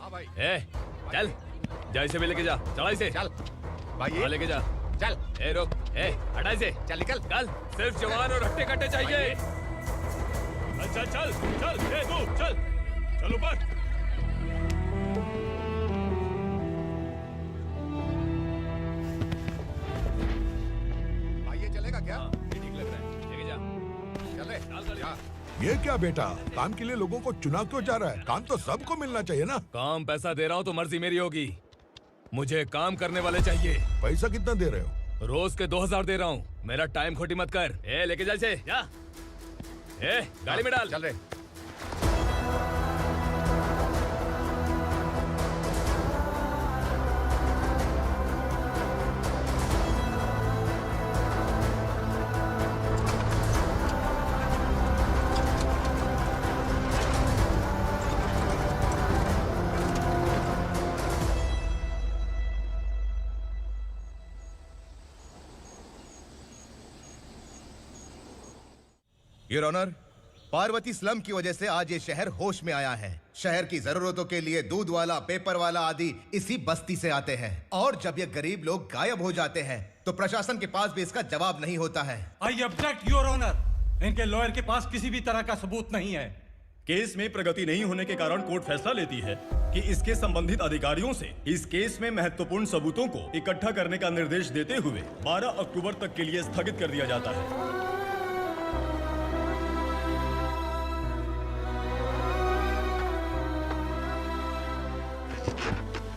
हाँ भाई। ए, चल जा इसे भी लेके जा, चला इसे। चल भाई हाँ, लेके जा। चल। ए रुक, ए हटा इसे। चल निकल। चल, सिर्फ जवान और हट्टे कट्टे चाहिए। चल चल चल, ए तू चल, चल ऊपर। भाई ये चलेगा क्या? हाँ, ये ठीक लग रहा है, लेके जा। चल रे। चल जा। ये क्या बेटा, काम के लिए लोगों को चुना क्यों जा रहा है? काम तो सबको मिलना चाहिए ना। काम पैसा दे रहा हूँ तो मर्जी मेरी होगी, मुझे काम करने वाले चाहिए। पैसा कितना दे रहे हो? रोज के 2000 दे रहा हूँ, मेरा टाइम खोटी मत कर। ए लेके जा इसे, जा। ए गाड़ी में डाल। चल रे। योर ऑनर, पार्वती स्लम की वजह से आज ये शहर होश में आया है। शहर की जरूरतों के लिए दूध वाला, पेपर वाला आदि इसी बस्ती से आते हैं, और जब ये गरीब लोग गायब हो जाते हैं तो प्रशासन के पास भी इसका जवाब नहीं होता है। आई ऑब्जेक्ट योर ऑनर, इनके लॉयर के पास किसी भी तरह का सबूत नहीं है। केस में प्रगति नहीं होने के कारण कोर्ट फैसला लेती है कि इसके संबंधित अधिकारियों से इस केस में महत्वपूर्ण सबूतों को इकट्ठा करने का निर्देश देते हुए 12 अक्टूबर तक के लिए स्थगित कर दिया जाता है।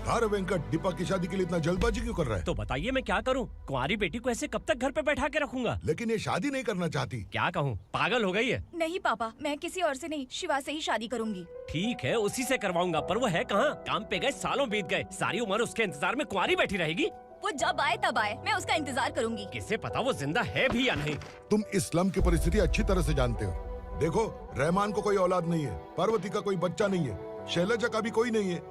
अरे वेंकट, दीपा की शादी के लिए इतना जल्दबाजी क्यों कर रहा है? तो बताइए मैं क्या करूं? कुंवारी बेटी को ऐसे कब तक घर पे बैठा के रखूंगा? लेकिन ये शादी नहीं करना चाहती। क्या कहूं, पागल हो गई है। नहीं पापा, मैं किसी और से नहीं, शिवा से ही शादी करूंगी। ठीक है, उसी से करवाऊंगा, पर वो है कहाँ? काम पे गए, सालों बीत गए, सारी उम्र उसके इंतजार में कुंवारी बैठी रहेगी। वो जब आए तब आए, मैं उसका इंतजार करूंगी। किसे पता वो जिंदा है भी या नहीं। तुम इस्लाम की परिस्थिति अच्छी तरह से जानते हो। देखो, रहमान को कोई औलाद नहीं है, पार्वती का कोई बच्चा नहीं है, शैलजा का भी कोई नहीं है।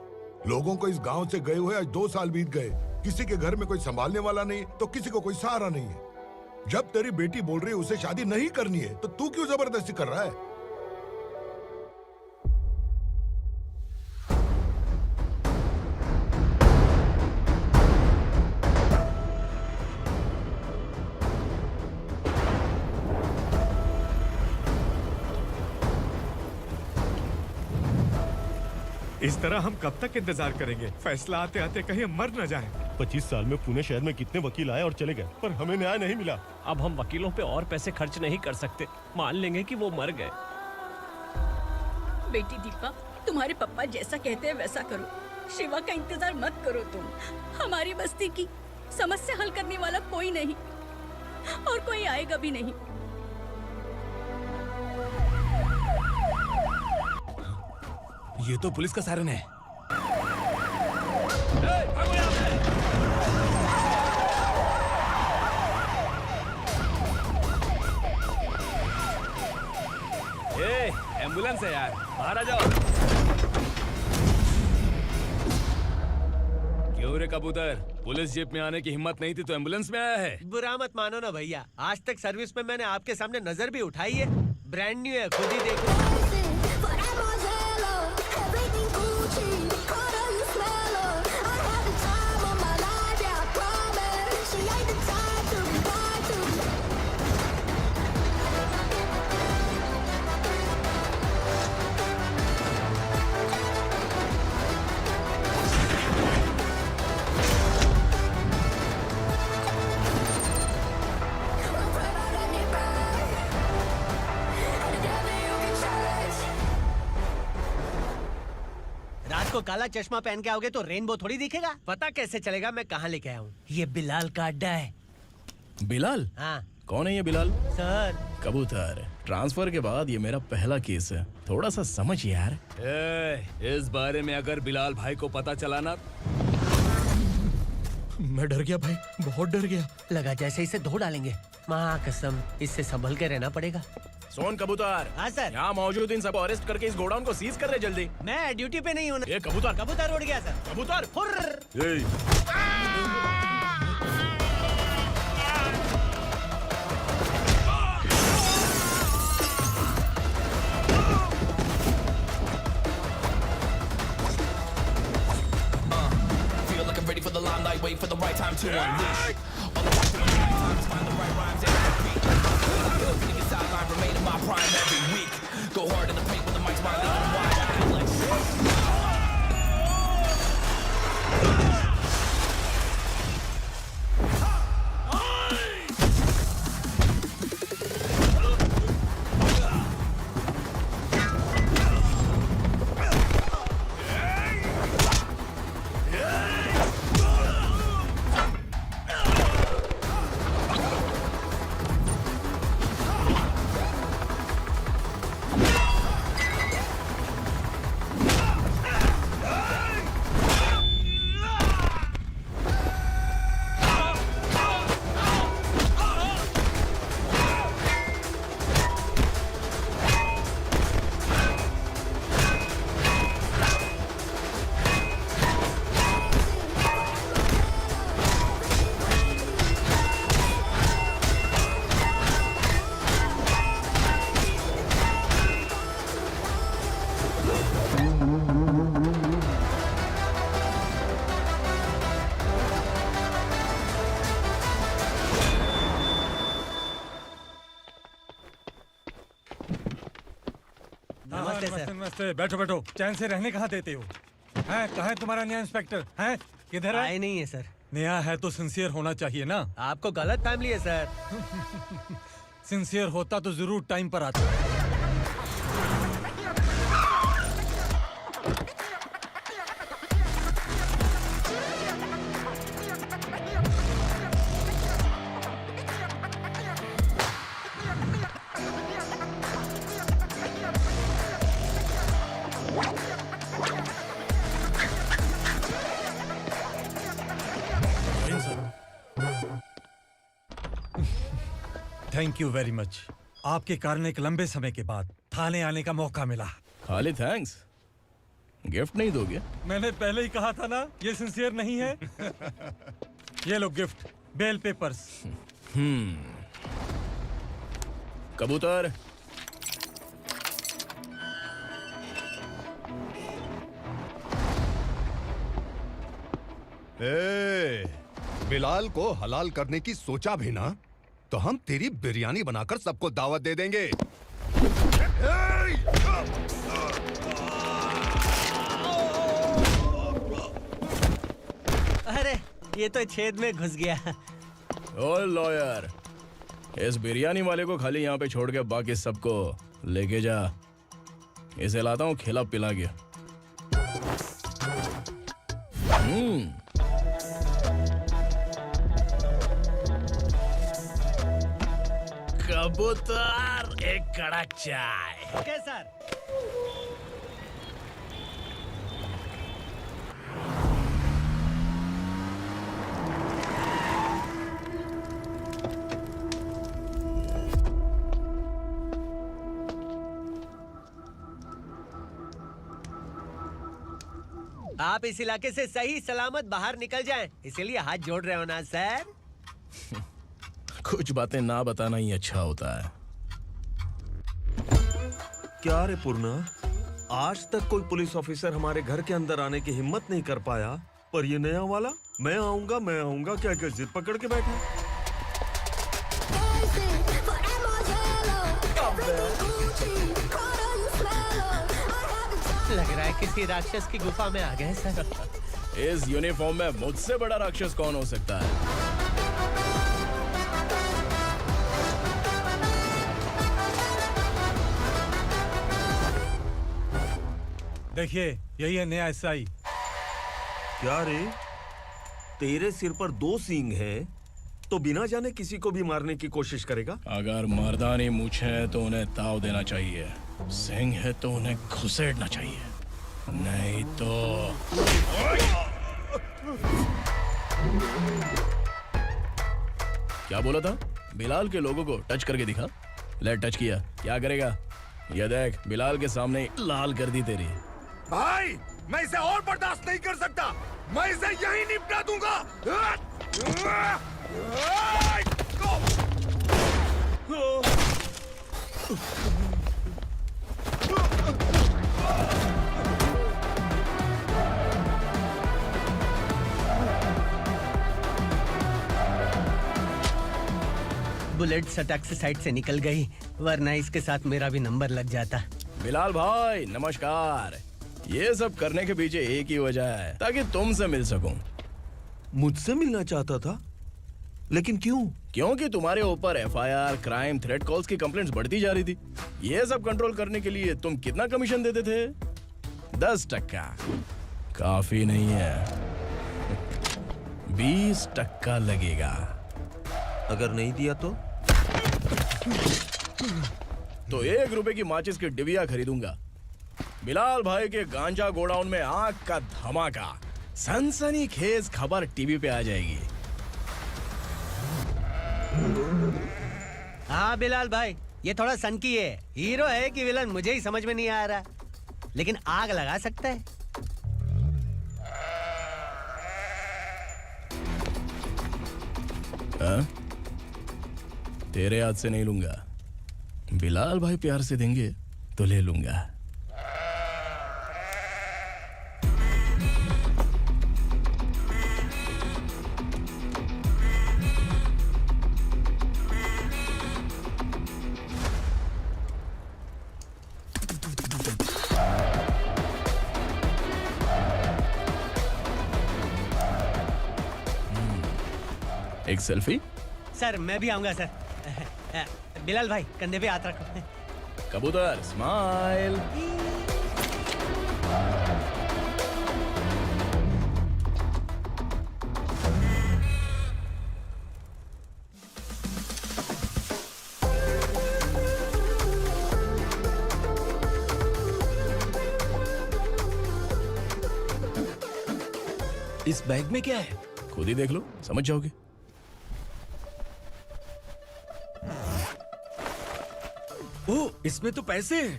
लोगों को इस गांव से गए हुए आज 2 साल बीत गए। किसी के घर में कोई संभालने वाला नहीं, तो किसी को कोई सहारा नहीं है। जब तेरी बेटी बोल रही है उसे शादी नहीं करनी है, तो तू क्यों जबरदस्ती कर रहा है? इस तरह हम कब तक इंतजार करेंगे? फैसला आते आते कहीं मर न जाए। 25 साल में पुणे शहर में कितने वकील आए और चले गए, पर हमें न्याय नहीं मिला। अब हम वकीलों पे और पैसे खर्च नहीं कर सकते, मान लेंगे कि वो मर गए। बेटी दीपा, तुम्हारे पापा जैसा कहते हैं वैसा करो। शिवा का इंतजार मत करो तुम। हमारी बस्ती की समस्या हल करने वाला कोई नहीं, और कोई आएगा भी नहीं। ये तो पुलिस का सायरन है। ए, एम्बुलेंस है यार, बाहर आ जाओ। क्यों रे कबूतर, पुलिस जीप में आने की हिम्मत नहीं थी तो एम्बुलेंस में आया है? बुरा मत मानो ना भैया, आज तक सर्विस में मैंने आपके सामने नजर भी उठाई है। ब्रांड न्यू है, खुद ही देखो। को काला चश्मा पहन के आओगे तो रेनबो थोड़ी दिखेगा। पता कैसे चलेगा मैं कहाँ लेके आया हूँ? ये बिलाल का अड्डा है। बिलाल? हाँ। कौन है ये बिलाल? सर कबूतर, ट्रांसफर के बाद ये मेरा पहला केस है, थोड़ा सा समझ यार। इस बारे में अगर बिलाल भाई को पता चला ना। मैं डर गया भाई, बहुत डर गया। लगा जैसे इसे धो डालेंगे। माँ कसम, इससे संभल के रहना पड़ेगा। सोन कबूतर। हाँ सर। यहाँ मौजूद इन सबको अरेस्ट करके इस गोडाउन को सीज कर दे जल्दी। मैं ड्यूटी पे नहीं हूँ। ये कबूतर। कबूतर उड़ गया सर। कबूतर। limelight, wait for the right time to unleash. All the right times, find the right rhymes and repeat. Niggas sideline, remain in my prime every week. Go hard in the paint with the mic's wide open wide. I feel like नमस्ते, बैठो बैठो। चैन से रहने कहाँ देते हो? हैं कहाँ है तुम्हारा नया इंस्पेक्टर? हैं किधर है? आए नहीं है सर। नया है तो सिंसियर होना चाहिए ना। आपको गलत फैमिली है सर। सिंसियर होता तो जरूर टाइम पर आता। Thank you very much. आपके कारण एक लंबे समय के बाद थाने आने का मौका मिला। खाली थैंक्स, गिफ्ट नहीं दोगे? मैंने पहले ही कहा था ना, ये सिंसियर नहीं है। ये लो गिफ्ट, बेल पेपर्स। कबूतर। बिलाल को हलाल करने की सोचा भी ना, तो हम तेरी बिरयानी बनाकर सबको दावत दे देंगे। अरे ये तो छेद में घुस गया। ओ लॉयर, इस बिरयानी वाले को खाली यहाँ पे छोड़ के बाकी सबको लेके जा। इसे लाता हूँ खिला पिला के। कबूतर, एक कड़क चाय। Okay sir. आप इस इलाके से सही सलामत बाहर निकल जाएं, इसीलिए हाथ जोड़ रहे हो ना सर। कुछ बातें ना बताना ही अच्छा होता है। क्या रे पूर्णा, आज तक कोई पुलिस ऑफिसर हमारे घर के अंदर आने की हिम्मत नहीं कर पाया, पर ये नया वाला मैं आऊंगा क्या क्या जिद पकड़ के बैठा। लग रहा है किसी राक्षस की गुफा में आ गए सर। इस यूनिफॉर्म में मुझसे बड़ा राक्षस कौन हो सकता है? देखिए, यही है नया एसआई। क्या रे, तेरे सिर पर 2 सींग है तो बिना जाने किसी को भी मारने की कोशिश करेगा? अगर मर्दानी मूछें है तो उन्हें ताव देना चाहिए, सिंह है तो उन्हें घुसेड़ना चाहिए, नहीं तो। क्या बोला था? बिलाल के लोगों को टच करके दिखा। ले टच किया, क्या करेगा? ये देख, बिलाल के सामने लाल कर दी तेरी। भाई, मैं इसे और बर्दाश्त नहीं कर सकता। मैं इसे यहीं निपटा दूंगा। बुलेट सटक से साइड से निकल गई, वरना इसके साथ मेरा भी नंबर लग जाता। बिलाल भाई नमस्कार। ये सब करने के पीछे एक ही वजह है, ताकि तुमसे मिल सकूं। मुझसे मिलना चाहता था, लेकिन क्यों? क्योंकि तुम्हारे ऊपर एफआईआर, क्राइम, थ्रेट कॉल्स की कंप्लेंट्स बढ़ती जा रही थी। ये सब कंट्रोल करने के लिए तुम कितना कमीशन देते थे? 10%। काफी नहीं है, 20% लगेगा। अगर नहीं दिया तो 1 रुपए की माचिस की डिबिया खरीदूंगा। बिलाल भाई के गांजा गोडाउन में आग का धमाका, सनसनीखेज खबर टीवी पे आ जाएगी। हाँ बिलाल भाई, ये थोड़ा सनकी है। हीरो है कि विलन मुझे ही समझ में नहीं आ रहा, लेकिन आग लगा सकता है। तेरे हाथ से नहीं लूंगा, बिलाल भाई प्यार से देंगे तो ले लूंगा। एक सेल्फी? सर मैं भी आऊंगा सर। बिलाल भाई कंधे पे हाथ रखो। कबूतर स्माइल। इस बैग में क्या है? खुद ही देख लो, समझ जाओगे। ओह, इसमें तो पैसे हैं।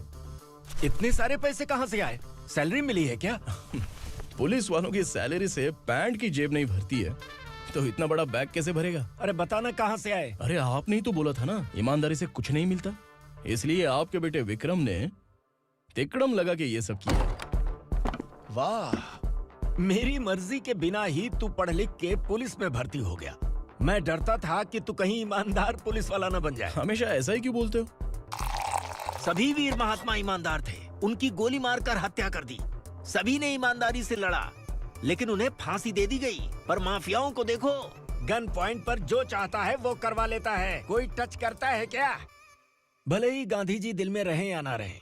इतने सारे पैसे कहां से आए? सैलरी मिली है क्या? पुलिस वालों की सैलरी से पैंट की जेब नहीं भरती है, तो इतना बड़ा बैग कैसे भरेगा? अरे बताना कहां से आए? अरे आपने ही तो बोला था ना, ईमानदारी से कुछ नहीं मिलता। इसलिए आपके बेटे विक्रम ने तिकड़म लगा के ये सब किया। वाह, मेरी मर्जी के बिना ही तू पढ़ लिख के पुलिस में भर्ती हो गया। मैं डरता था कि तू कहीं ईमानदार पुलिस वाला न बन जाए। हमेशा ऐसा ही क्यों बोलते हो? सभी वीर महात्मा ईमानदार थे, उनकी गोली मारकर हत्या कर दी। सभी ने ईमानदारी से लड़ा, लेकिन उन्हें फांसी दे दी गई। पर माफियाओं को देखो, गन पॉइंट पर जो चाहता है वो करवा लेता है। कोई टच करता है क्या? भले ही गांधी जी दिल में रहे या ना रहे,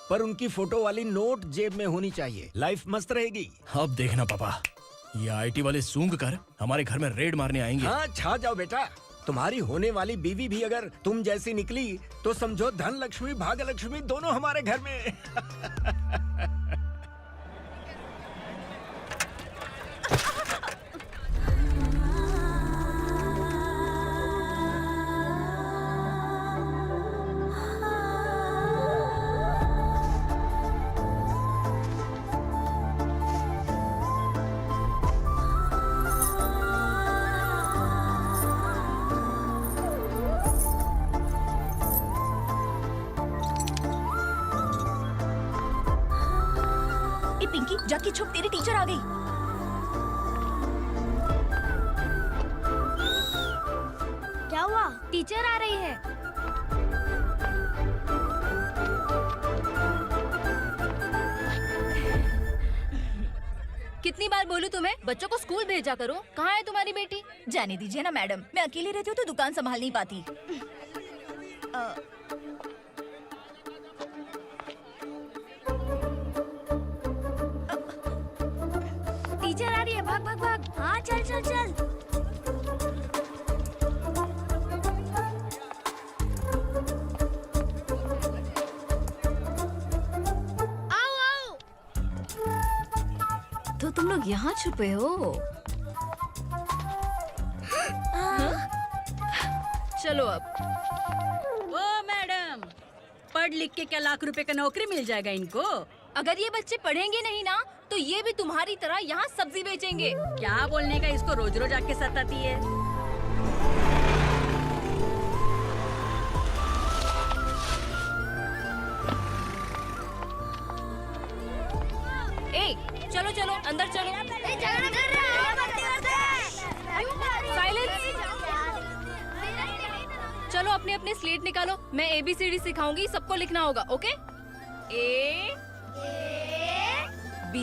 पर उनकी फोटो वाली नोट जेब में होनी चाहिए। लाइफ मस्त रहेगी। अब देखना पापा, ये आईटी वाले सूंघ कर हमारे घर में रेड मारने आएंगे। हाँ, छा जाओ बेटा। तुम्हारी होने वाली बीवी भी अगर तुम जैसी निकली तो समझो धन लक्ष्मी भाग्य लक्ष्मी दोनों हमारे घर में। पिंकी, जाके छुप, तेरी टीचर आ गई। क्या हुआ? टीचर आ रही है। कितनी बार बोलूं तुम्हें, बच्चों को स्कूल भेजा करो। कहाँ है तुम्हारी बेटी? जाने दीजिए ना मैडम, मैं अकेली रहती हूँ तो दुकान संभाल नहीं पाती। टीचर आ रही है, भाग भाग भाग। हाँ चल चल चल। आओ आओ। तो तुम लोग यहाँ छुपे हो? चलो अब। ओ मैडम, पढ़ लिख के क्या लाख रुपए का नौकरी मिल जाएगा इनको? अगर ये बच्चे पढ़ेंगे नहीं ना, तो ये भी तुम्हारी तरह यहाँ सब्जी बेचेंगे। क्या बोलने का, इसको रोज रोज आके सताती है। ए, चलो चलो अंदर चलो। साइलेंस। अपने अपने स्लेट निकालो, मैं ABCD सिखाऊंगी, सबको लिखना होगा, ओके? A B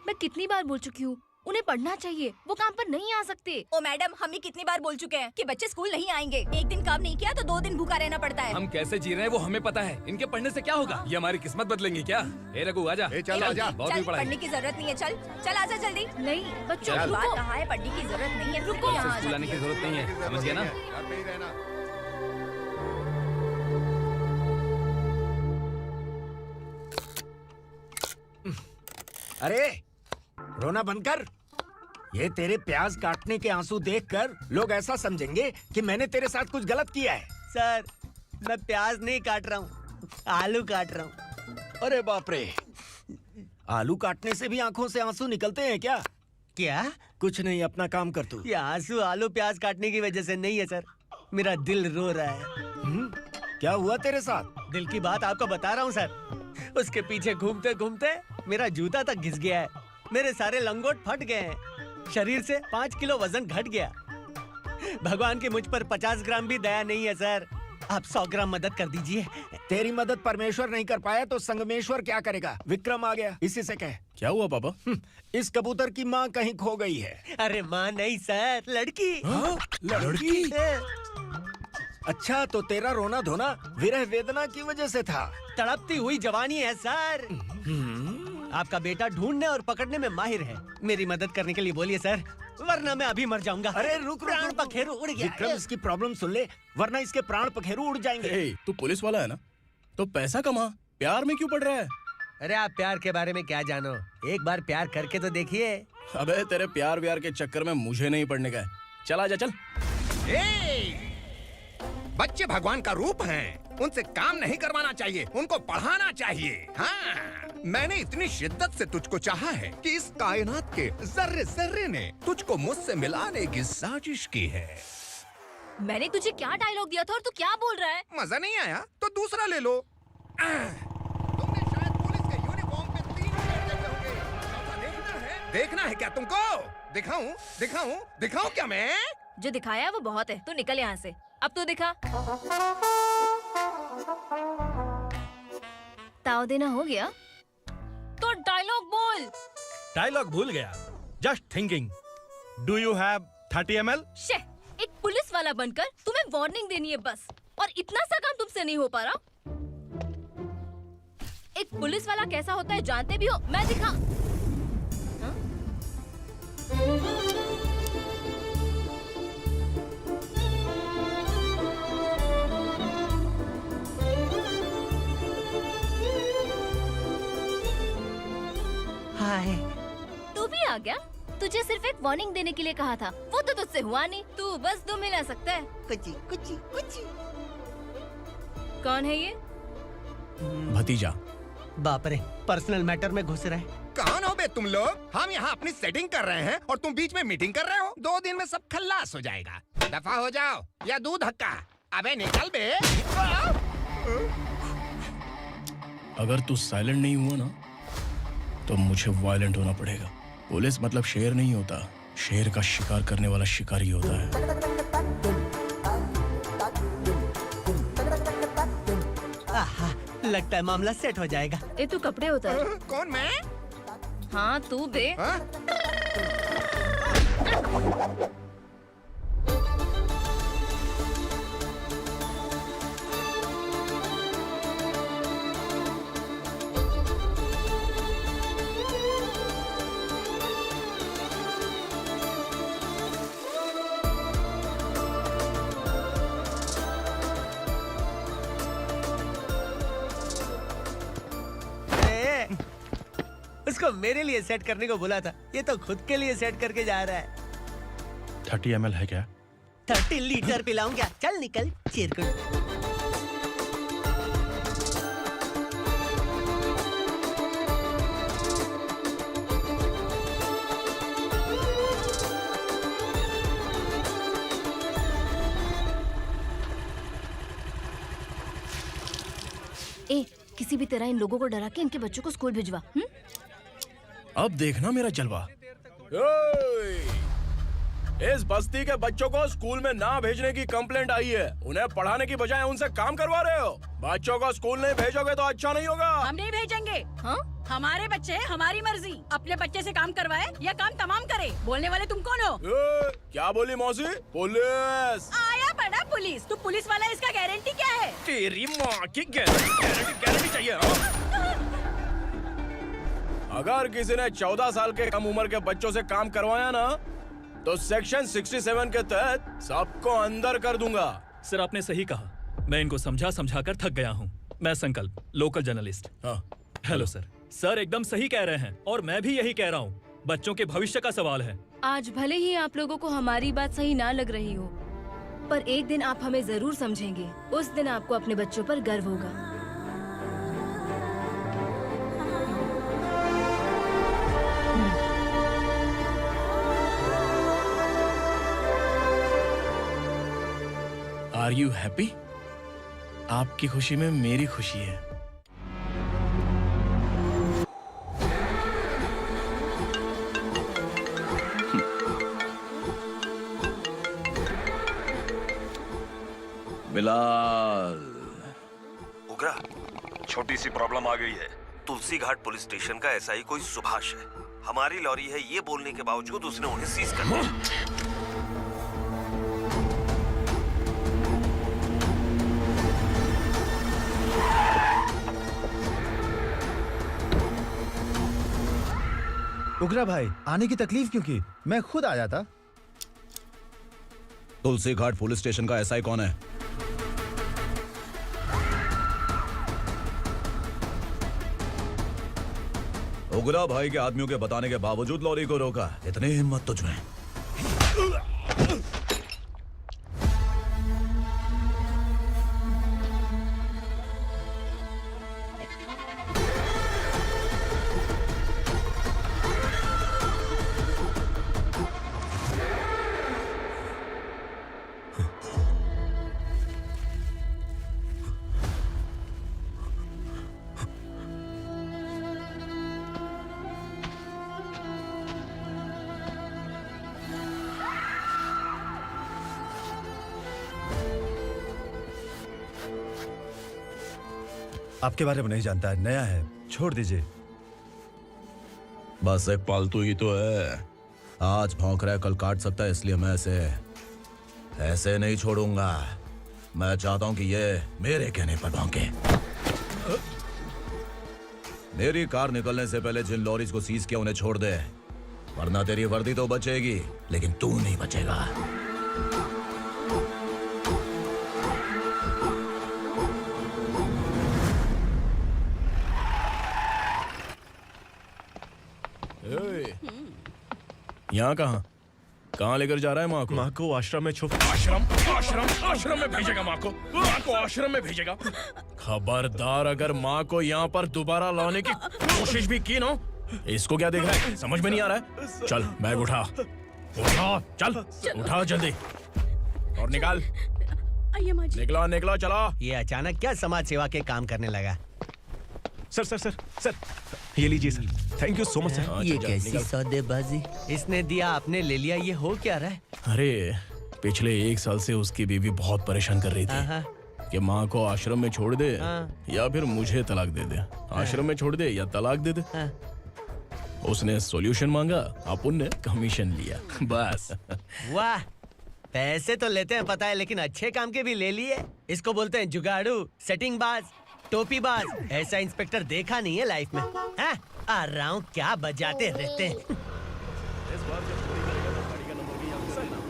मैं कितनी बार बोल चुकी हूँ, उन्हें पढ़ना चाहिए, वो काम पर नहीं आ सकते। ओ मैडम, हम भी कितनी बार बोल चुके हैं कि बच्चे स्कूल नहीं आएंगे। एक दिन काम नहीं किया तो 2 दिन भूखा रहना पड़ता है। हम कैसे जी रहे हैं वो हमें पता है, इनके पढ़ने से क्या होगा? ये हमारी किस्मत बदलेंगे क्या? ए रघु आजा। चल आजा। बहुत भी पढ़ाई। पढ़ने की जरूरत नहीं है, चल चल आजा जल्दी। नहीं बच्चों चल। रुको। बात कहाँ है, पढ़ने की जरूरत नहीं है, रुको उसे यहाँ स्कूल आने की जरूरत नहीं है, समझ गया ना? घर पे ही रहना। अरे रोना बंद कर। ये तेरे प्याज काटने के आंसू देखकर लोग ऐसा समझेंगे कि मैंने तेरे साथ कुछ गलत किया है। सर, मैं प्याज नहीं काट रहा हूँ, आलू काट रहा हूँ। अरे बाप रे, आलू काटने से भी आंखों से आंसू निकलते हैं क्या? क्या? कुछ नहीं, अपना काम कर तू। ये आंसू आलू प्याज काटने की वजह से नहीं है सर, मेरा दिल रो रहा है। क्या हुआ तेरे साथ? दिल की बात आपको बता रहा हूँ सर। उसके पीछे घूमते घूमते मेरा जूता तक घिस गया है, मेरे सारे लंगोट फट गए हैं, शरीर से 5 किलो वजन घट गया। भगवान की मुझ पर 50 ग्राम भी दया नहीं है सर, आप 100 ग्राम मदद कर दीजिए। तेरी मदद परमेश्वर नहीं कर पाया तो संगमेश्वर क्या करेगा? विक्रम आ गया, इसी से कह। क्या हुआ पापा? इस कबूतर की माँ कहीं खो गई है। अरे माँ नहीं सर, लड़की। लड़की? अच्छा, तो तेरा रोना धोना विरह वेदना की वजह से था। तड़पती हुई जवानी है सर। आपका बेटा ढूंढने और पकड़ने में माहिर है, मेरी मदद करने के लिए बोलिए सर, वरना मैं अभी मर जाऊंगा। अरे रुक, प्राण पखेरु उड़ गया। विक्रम, इसकी प्रॉब्लम सुन ले, वरना इसके प्राण पखेरु उड़ जाएंगे। ए, तू पुलिस वाला है ना, तो पैसा कमा, प्यार में क्यों पड़ रहा है? अरे आप प्यार के बारे में क्या जानो, एक बार प्यार करके तो देखिए। अबे तेरे प्यार व्यार के चक्कर में मुझे नहीं पड़ने का है। चल आजा चल। बच्चे भगवान का रूप हैं, उनसे काम नहीं करवाना चाहिए, उनको पढ़ाना चाहिए। हाँ, मैंने इतनी शिद्दत से तुझको चाहा है कि इस कायनात के जर्रे जर्रे ने तुझको मुझसे मिलाने की साजिश की है। मैंने तुझे क्या डायलॉग दिया था और तू क्या बोल रहा है? मजा नहीं आया तो दूसरा ले लो। तुमने शायद पुलिस के यूनिफॉर्म पे 3 शेर देखे होंगे। चौथा देखना है क्या तुमको? दिखाऊं दिखाऊं दिखाऊं क्या मैं? जो दिखाया है वो बहुत है, तू निकल यहाँ से। अब तू दिखा। ताव देना हो गया तो डायलॉग बोल। डायलॉग भूल गया। Just thinking, do you have 30 ml? शे, एक पुलिस वाला बनकर तुम्हें वार्निंग देनी है बस, और इतना सा काम तुमसे नहीं हो पा रहा। एक पुलिस वाला कैसा होता है जानते भी हो? मैं दिखा। हाँ? हाय, तू भी आ गया? तुझे सिर्फ एक वार्निंग देने के लिए कहा था, वो तो तुझसे हुआ नहीं। तू बस 2 मिला सकता है। कुची कुची कुची। कौन है ये? भतीजा। बाप रे, पर्सनल मैटर में घुस रहे। कौन हो बे तुम लोग? हम यहाँ अपनी सेटिंग कर रहे हैं और तुम बीच में मीटिंग कर रहे हो। 2 दिन में सब खल्लास हो जाएगा। दफा हो जाओ या दूध हक्का। अबे निकल बे। अगर तू साइलेंट नहीं हुआ ना तो मुझे वायलेंट होना पड़ेगा। पुलिस मतलब शेर नहीं होता, शेर का शिकार करने वाला शिकारी होता है। आहा, लगता है मामला सेट हो जाएगा। ए तू कपड़े उतार। कौन मैं? हाँ तू बे। उसको मेरे लिए सेट करने को बोला था, ये तो खुद के लिए सेट करके जा रहा है। 30 ml है क्या? 30 लीटर पिलाऊं क्या? चल निकल चिरकुट। ए, किसी भी तरह इन लोगों को डरा के इनके बच्चों को स्कूल भिजवा। अब देखना मेरा जलवा। इस बस्ती के बच्चों को स्कूल में ना भेजने की कंप्लेंट आई है। उन्हें पढ़ाने की बजाय उनसे काम करवा रहे हो। बच्चों को स्कूल नहीं भेजोगे तो अच्छा नहीं होगा। हम नहीं भेजेंगे। हाँ? हमारे बच्चे हमारी मर्जी। अपने बच्चे से काम करवाए या काम तमाम करे। बोलने वाले तुम कौन हो? क्या बोली मौसी? पुलिस आया पड़ा पुलिस। तू पुलिस वाला, इसका गारंटी क्या है? तेरी माँ की गारंटी चाहिए। अगर किसी ने 14 साल के कम उम्र के बच्चों से काम करवाया ना तो सेक्शन 67 के तहत सबको अंदर कर दूंगा। सर आपने सही कहा। मैं इनको समझा कर थक गया हूँ। मैं संकल्प, local journalist. Hello sir. Sir एकदम सही कह रहे हैं और मैं भी यही कह रहा हूँ। बच्चों के भविष्य का सवाल है। आज भले ही आप लोगों को हमारी बात सही ना लग रही हो, पर एक दिन आप हमें जरूर समझेंगे। उस दिन आपको अपने बच्चों पर गर्व होगा। Are you happy? आपकी खुशी में मेरी खुशी है। बिलाल। उगरा, छोटी सी प्रॉब्लम आ गई है। तुलसी घाट पुलिस स्टेशन का एसआई कोई सुभाष है। हमारी लॉरी है ये बोलने के बावजूद उसने उन्हें सीज कर दिया। उगरा भाई, आने की तकलीफ क्यों की? मैं खुद आ जाता। तुलसी घाट पुलिस स्टेशन का एसआई कौन है? उगरा भाई के आदमियों के बताने के बावजूद लॉरी को रोका। इतनी हिम्मत तुझमें? आपके बारे में नहीं जानता है, नया है, छोड़ दीजिए। बस एक पालतू ही तो है। आज भौंक रहा है, कल काट सकता है, इसलिए मैं ऐसे नहीं छोड़ूंगा। मैं चाहता हूं कि ये मेरे कहने पर भौंके। मेरी कार निकलने से पहले जिन लॉरीज को सीज किया उन्हें छोड़ दे, वरना तेरी वर्दी तो बचेगी लेकिन तू नहीं बचेगा। यहाँ कहाँ लेकर जा रहा है माँ को? माँ को आश्रम में आश्रम में भेजेगा माँ को आश्रम में भेजेगा। खबरदार अगर माँ को यहाँ पर दोबारा लाने की कोशिश भी की ना, इसको क्या देख रहा है? समझ में नहीं आ रहा है? चल बैग उठा, चल उठा जल्दी और निकाल। निकला चला। ये अचानक क्या समाज सेवा के काम करने लगा? सर ये लीजिए sir. Thank you so much sir. ये कैसी सौदेबाजी? इसने दिया आपने ले लिया, ये हो क्या रहा है? अरे पिछले 1 साल से उसकी बीवी बहुत परेशान कर रही थी कि माँ को आश्रम में छोड़ दे या फिर मुझे तलाक दे दे। आश्रम में छोड़ दे या तलाक दे दे। उसने सॉल्यूशन मांगा, अपन ने कमीशन लिया, बस। वाह, पैसे तो लेते हैं पता है, लेकिन अच्छे काम के भी ले लिए। इसको बोलते हैं जुगाड़ू, सेटिंग बाज, टोपी बाज। ऐसा इंस्पेक्टर देखा नहीं है लाइफ में। हाँ? आ रहा हूँ, क्या बजाते रहते हैं।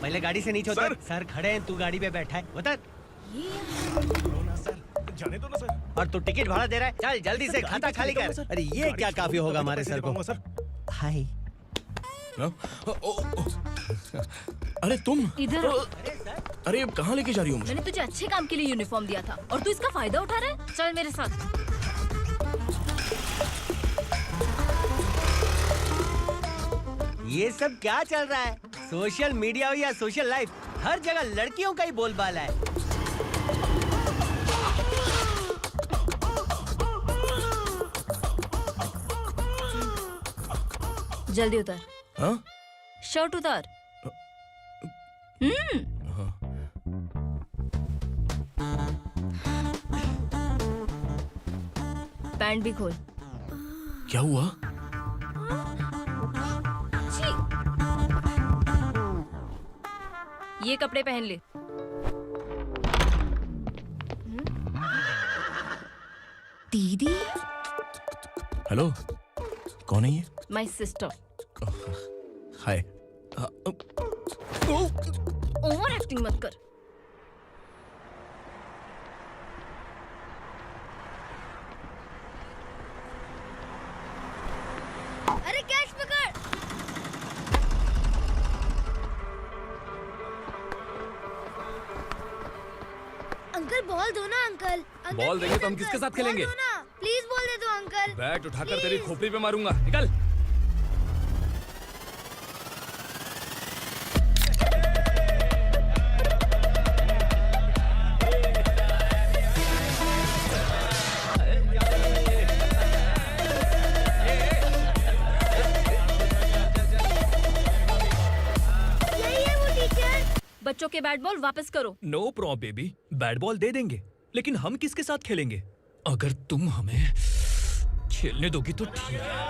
पहले गाड़ी से नीचे उतर। सर खड़े हैं, तू गाड़ी पे बैठा है, उतर। जाने दो ना सर। और तू टिकट भाड़ा दे रहा है? चल जल्दी से खाता खाली कर। अरे ये क्या काफी होगा हमारे सर को। हाय। अरे तुम इधर। अरे कहाँ लेके जा रही हो मुझे? मैंने तुझे अच्छे काम के लिए यूनिफॉर्म दिया था और तू इसका फायदा उठा रहा है। चल मेरे साथ। ये सब क्या चल रहा है? सोशल मीडिया हो या सोशल लाइफ, हर जगह लड़कियों का ही बोलबाला है। जल्दी उतर। हाँ? शर्ट उतार। पैंट भी खोल। क्या हुआ? छी! ये कपड़े पहन ले। दीदी। हेलो, कौन है ये? My sister. Hi. Over acting मत कर। अरे कैश पकड़। अंकल बॉल दो ना अंकल। बॉल देंगे तो हम किसके साथ खेलेंगे? प्लीज बॉल दे दो अंकल। बैट उठाकर तेरी खोपड़ी पे मारूंगा। निकल। बच्चों के बैट बॉल वापस करो। No problem baby, bat ball दे देंगे, लेकिन हम किसके साथ खेलेंगे? अगर तुम हमें खेलने दोगी तो ठीक है।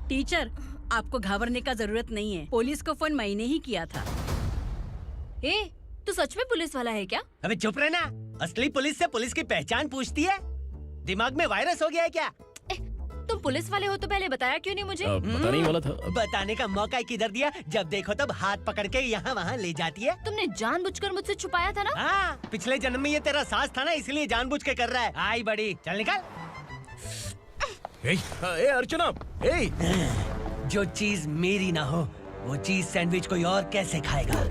टीचर, आपको घबराने का जरूरत नहीं है। पुलिस को फोन मैंने ही किया था। ए, तू सच में पुलिस वाला है क्या? अबे चुप रहना। असली पुलिस से पुलिस की पहचान पूछती है? दिमाग में वायरस हो गया है क्या? तुम पुलिस वाले हो तो पहले बताया क्यों नहीं मुझे? बताने ही वाला था। बताने का मौका किधर दिया? जब देखो तब हाथ पकड़ के यहाँ वहाँ ले जाती है। तुमने जानबूझकर मुझसे छुपाया था ना? हाँ, पिछले जन्म में ये तेरा सास था ना, इसलिए जानबूझ के कर रहा है। आई बड़ी, चल निकल। ए अर्चना, ए! जो चीज मेरी ना हो, वो चीज सैंडविच कोई और कैसे खाएगा?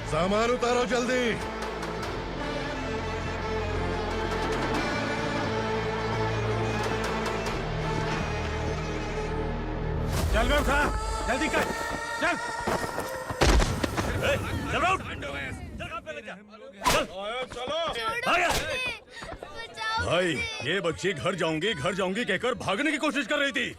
सामान उतारो जल्दी। उठा, जल्दी कर, चल। चल राउंड। भाई, ये बच्ची घर जाऊंगी कहकर भागने की कोशिश कर रही थी।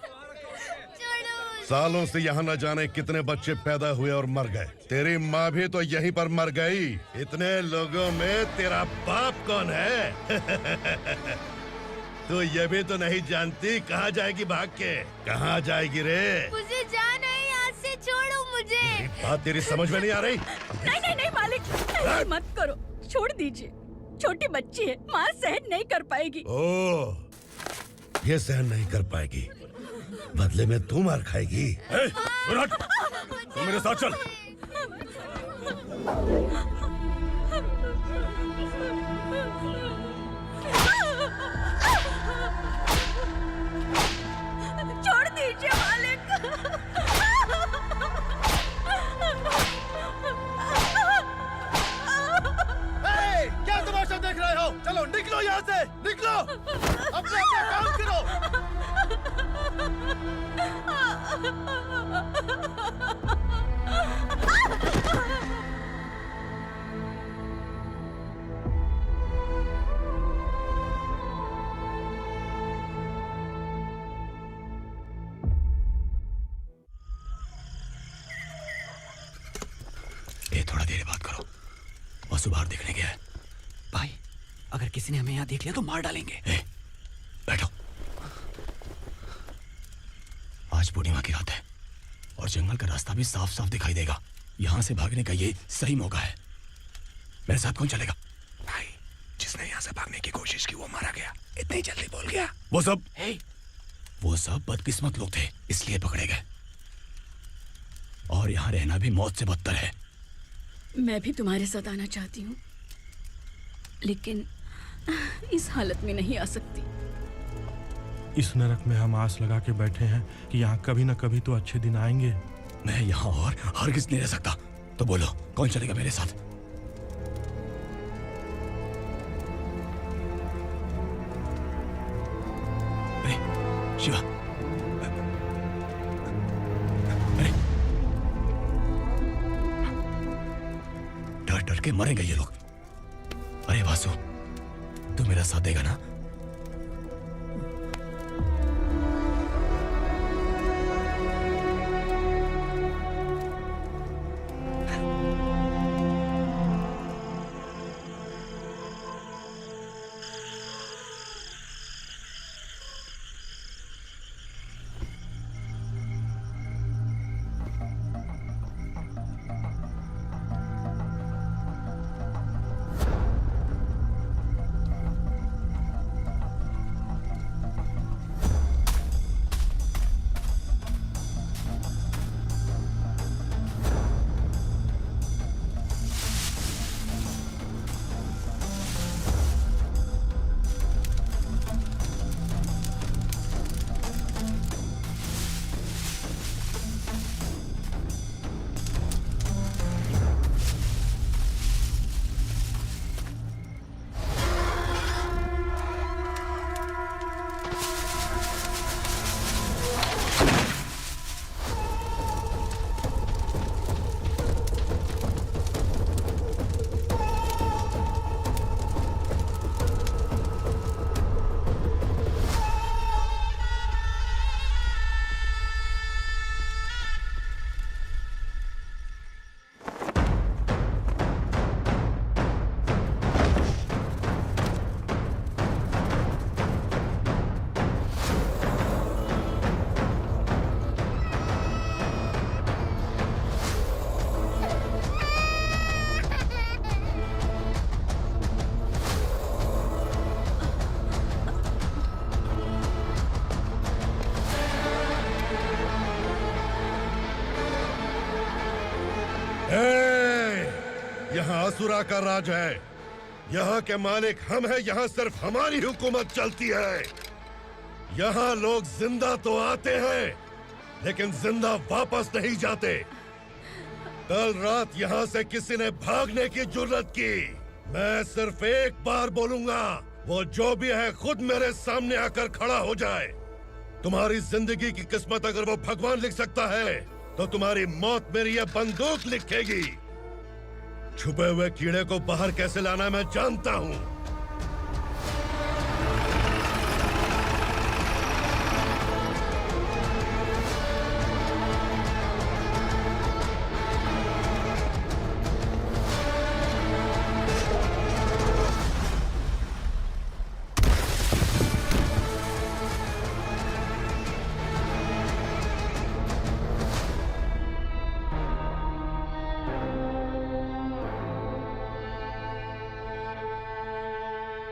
सालों से यहाँ न जाने कितने बच्चे पैदा हुए और मर गए। तेरी माँ भी तो यहीं पर मर गई। इतने लोगों में तेरा बाप कौन है? तू ये भी तो नहीं जानती कहाँ जाएगी भाग के? कहाँ जाएगी रे? मुझे जाना है, यहाँ से छोड़ो मुझे। बात तेरी समझ में नहीं आ रही? नहीं मालिक, ऐसे मत करो, छोड़ दीजिए। छोटी बच्ची है, माँ सहन नहीं कर पाएगी। ओह, ये सहन नहीं कर पाएगी, बदले में तू मार खाएगी। तू मेरे साथ चल। छोड़ दीजिए मालिक। क्या तमाशा देख रहे हो? चलो निकलो यहाँ से, निकलो, अपना काम करो। ये थोड़ा देर बात करो, वसु बाहर देखने गया है। भाई, अगर किसी ने हमें यहाँ देख लिया तो मार डालेंगे। बैठो। आज पूर्णिमा की रात है और जंगल का रास्ता भी साफ साफ दिखाई देगा। यहाँ से भागने का ये सही मौका है। मेरे साथ कौन चलेगा? भाई, जिसने यहाँ से भागने की कोशिश की वो मारा गया। इतनी जल्दी बोल गया। वो सब बदकिस्मत लोग थे, इसलिए पकड़े गए। और यहाँ रहना भी मौत से बदतर है। मैं भी तुम्हारे साथ आना चाहती हूँ, लेकिन इस हालत में नहीं आ सकती। इस नरक में हम आस लगा के बैठे हैं कि यहाँ कभी न कभी तो अच्छे दिन आएंगे। मैं यहाँ और हरगिज़ नहीं रह सकता। तो बोलो, कौन चलेगा मेरे साथ? अरे शिवा, अरे डर डर के मरेंगे ये लोग। अरे वासु, तू मेरा साथ देगा ना? यहाँ असुरा का राज है। यहाँ के मालिक हम हैं, यहाँ सिर्फ हमारी हुकूमत चलती है। यहाँ लोग जिंदा तो आते हैं, लेकिन जिंदा वापस नहीं जाते। कल रात यहाँ से किसी ने भागने की जुर्रत की, मैं सिर्फ एक बार बोलूंगा, वो जो भी है खुद मेरे सामने आकर खड़ा हो जाए। तुम्हारी जिंदगी की किस्मत अगर वो भगवान लिख सकता है तो तुम्हारी मौत मेरी ये बंदूक लिखेगी। छुपे हुए कीड़े को बाहर कैसे लाना मैं जानता हूँ।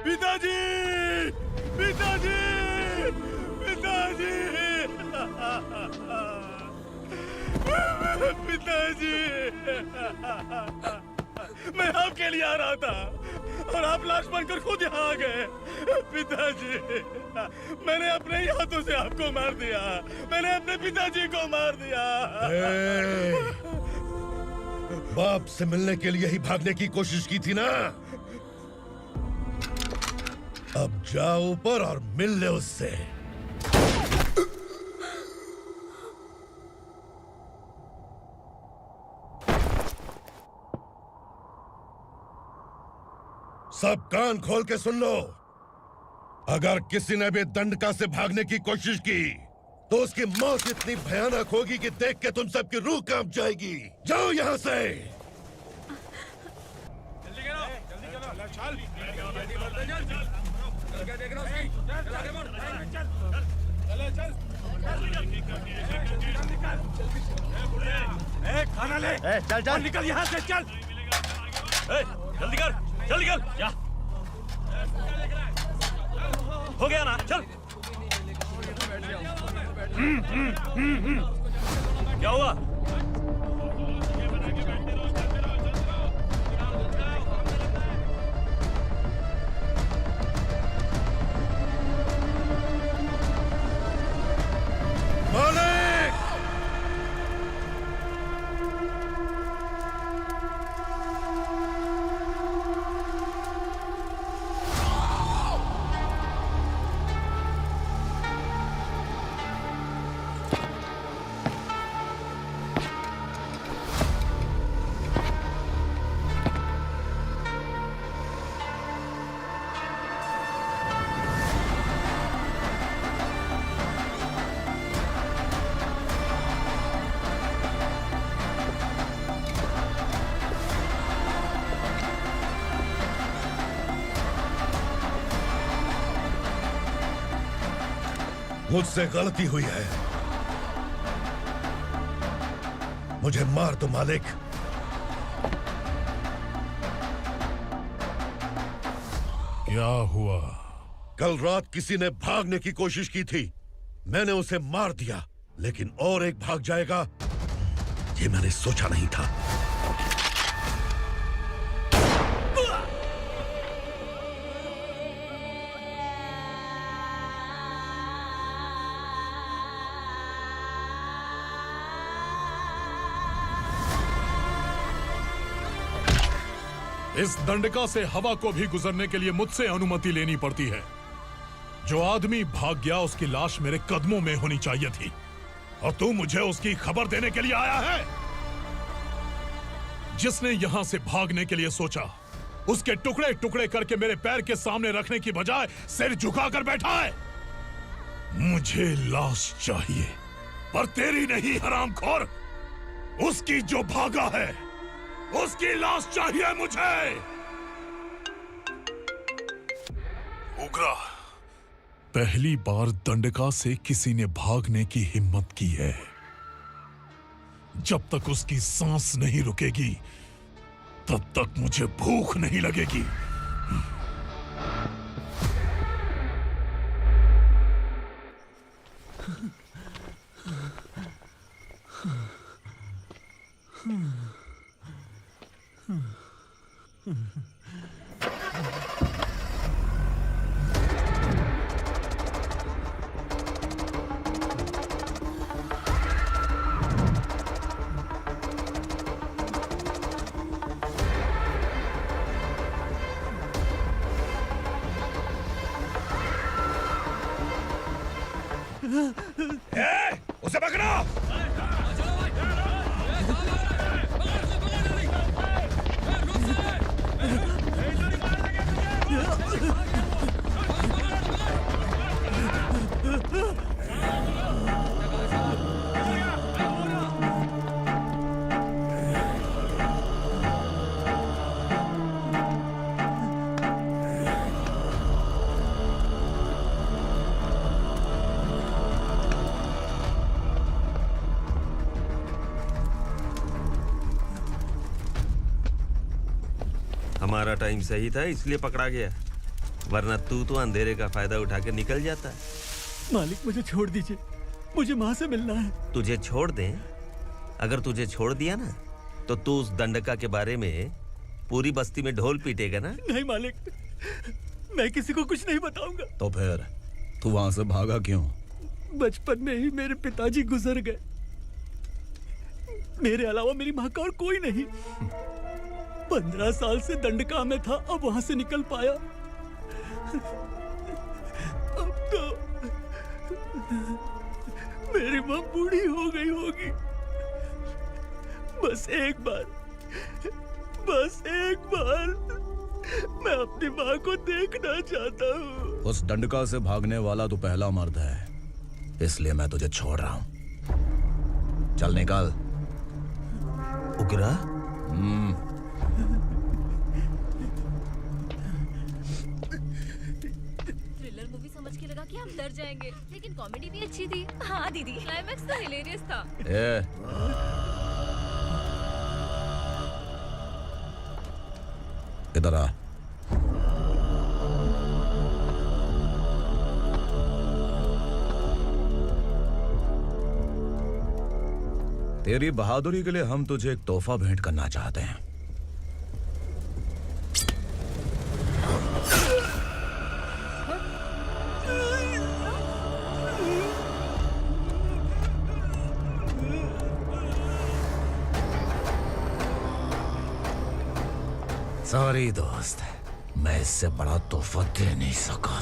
पिताजी, पिताजी, पिताजी, पिताजी, मैं आपके लिए आ रहा था और आप लाश बनकर खुद यहाँ आ गए। पिताजी, मैंने अपने ही हाथों से आपको मार दिया। मैंने अपने पिताजी को मार दिया। बाप से मिलने के लिए ही भागने की कोशिश की थी ना? अब जाओ ऊपर और मिल ले उससे। सब कान खोल के सुन लो। अगर किसी ने भी दंडका से भागने की कोशिश की तो उसकी मौत इतनी भयानक होगी कि देख के तुम सबकी रूह कांप जाएगी। जाओ यहाँ से। खाना ले। चल चल निकल यहाँ से, चल। जल्दी कर, जल्दी कर। जा। हो गया ना, चल। क्या हुआ? मुझसे गलती हुई है, मुझे मार दो मालिक। क्या हुआ? कल रात किसी ने भागने की कोशिश की थी, मैंने उसे मार दिया, लेकिन और एक भाग जाएगा ये मैंने सोचा नहीं था। इस दंडका से हवा को भी गुजरने के लिए मुझसे अनुमति लेनी पड़ती है। जो आदमी भाग गया उसकी लाश मेरे कदमों में होनी चाहिए थी, और तू मुझे उसकी खबर देने के लिए आया है। जिसने यहां से भागने के लिए सोचा उसके टुकड़े टुकड़े करके मेरे पैर के सामने रखने की बजाय सिर झुकाकर बैठा है। मुझे लाश चाहिए, पर तेरी नहीं हरामखोर, उसकी जो भागा है उसकी लाश चाहिए मुझे। उग्रा, पहली बार दंडका से किसी ने भागने की हिम्मत की है। जब तक उसकी सांस नहीं रुकेगी तब तक मुझे भूख नहीं लगेगी। उसे पकड़ो। हमारा टाइम सही था इसलिए पकड़ा गया, वरना तू तो अंधेरे का फायदा उठा के निकल जाता। मालिक मुझे छोड़ दीजिए, मुझे माँ से मिलना है। तुझे छोड़ दें? अगर तुझे छोड़ दिया ना तो तू उस दंडका के बारे में पूरी बस्ती में ढोल पीटेगा ना। नहीं मालिक, मैं किसी को कुछ नहीं बताऊंगा। तो फिर तू वहां से भागा क्यों? बचपन में ही मेरे पिताजी गुजर गए, मेरे अलावा मेरी माँ का और कोई नहीं। 15 साल से दंडका में था, अब वहां से निकल पाया। अब तो मेरी माँ बूढ़ी हो गई होगी। बस एक बार मैं अपनी माँ को देखना चाहता हूँ। उस दंडका से भागने वाला तू पहला मर्द है, इसलिए मैं तुझे छोड़ रहा हूँ। चल निकल। उग्रा? थ्रिलर मूवी समझ के लगा कि हम डर जाएंगे, लेकिन कॉमेडी भी अच्छी थी। हाँ दीदी, क्लाइमैक्स तो हिलेरियस था। इधर आ। तेरी बहादुरी के लिए हम तुझे एक तोहफा भेंट करना चाहते हैं। सॉरी दोस्त, मैं इससे बड़ा तोहफा दे नहीं सका।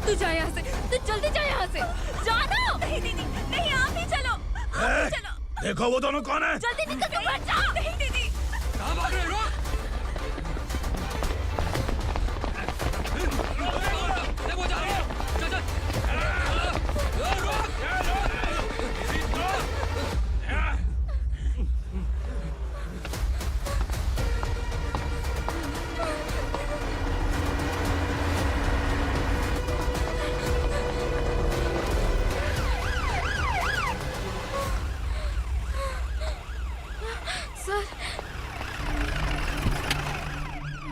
तू जा यहाँ से, तू जल्दी जा यहाँ से। जाना। नहीं दीदी, नहीं आप ही चलो। आप ही चलो। देखो वो दोनों कौन है? जल्दी निकल के मत जाओ। नहीं दीदी। कहाँ भाग रहे हो? वो जा रहे हो। चल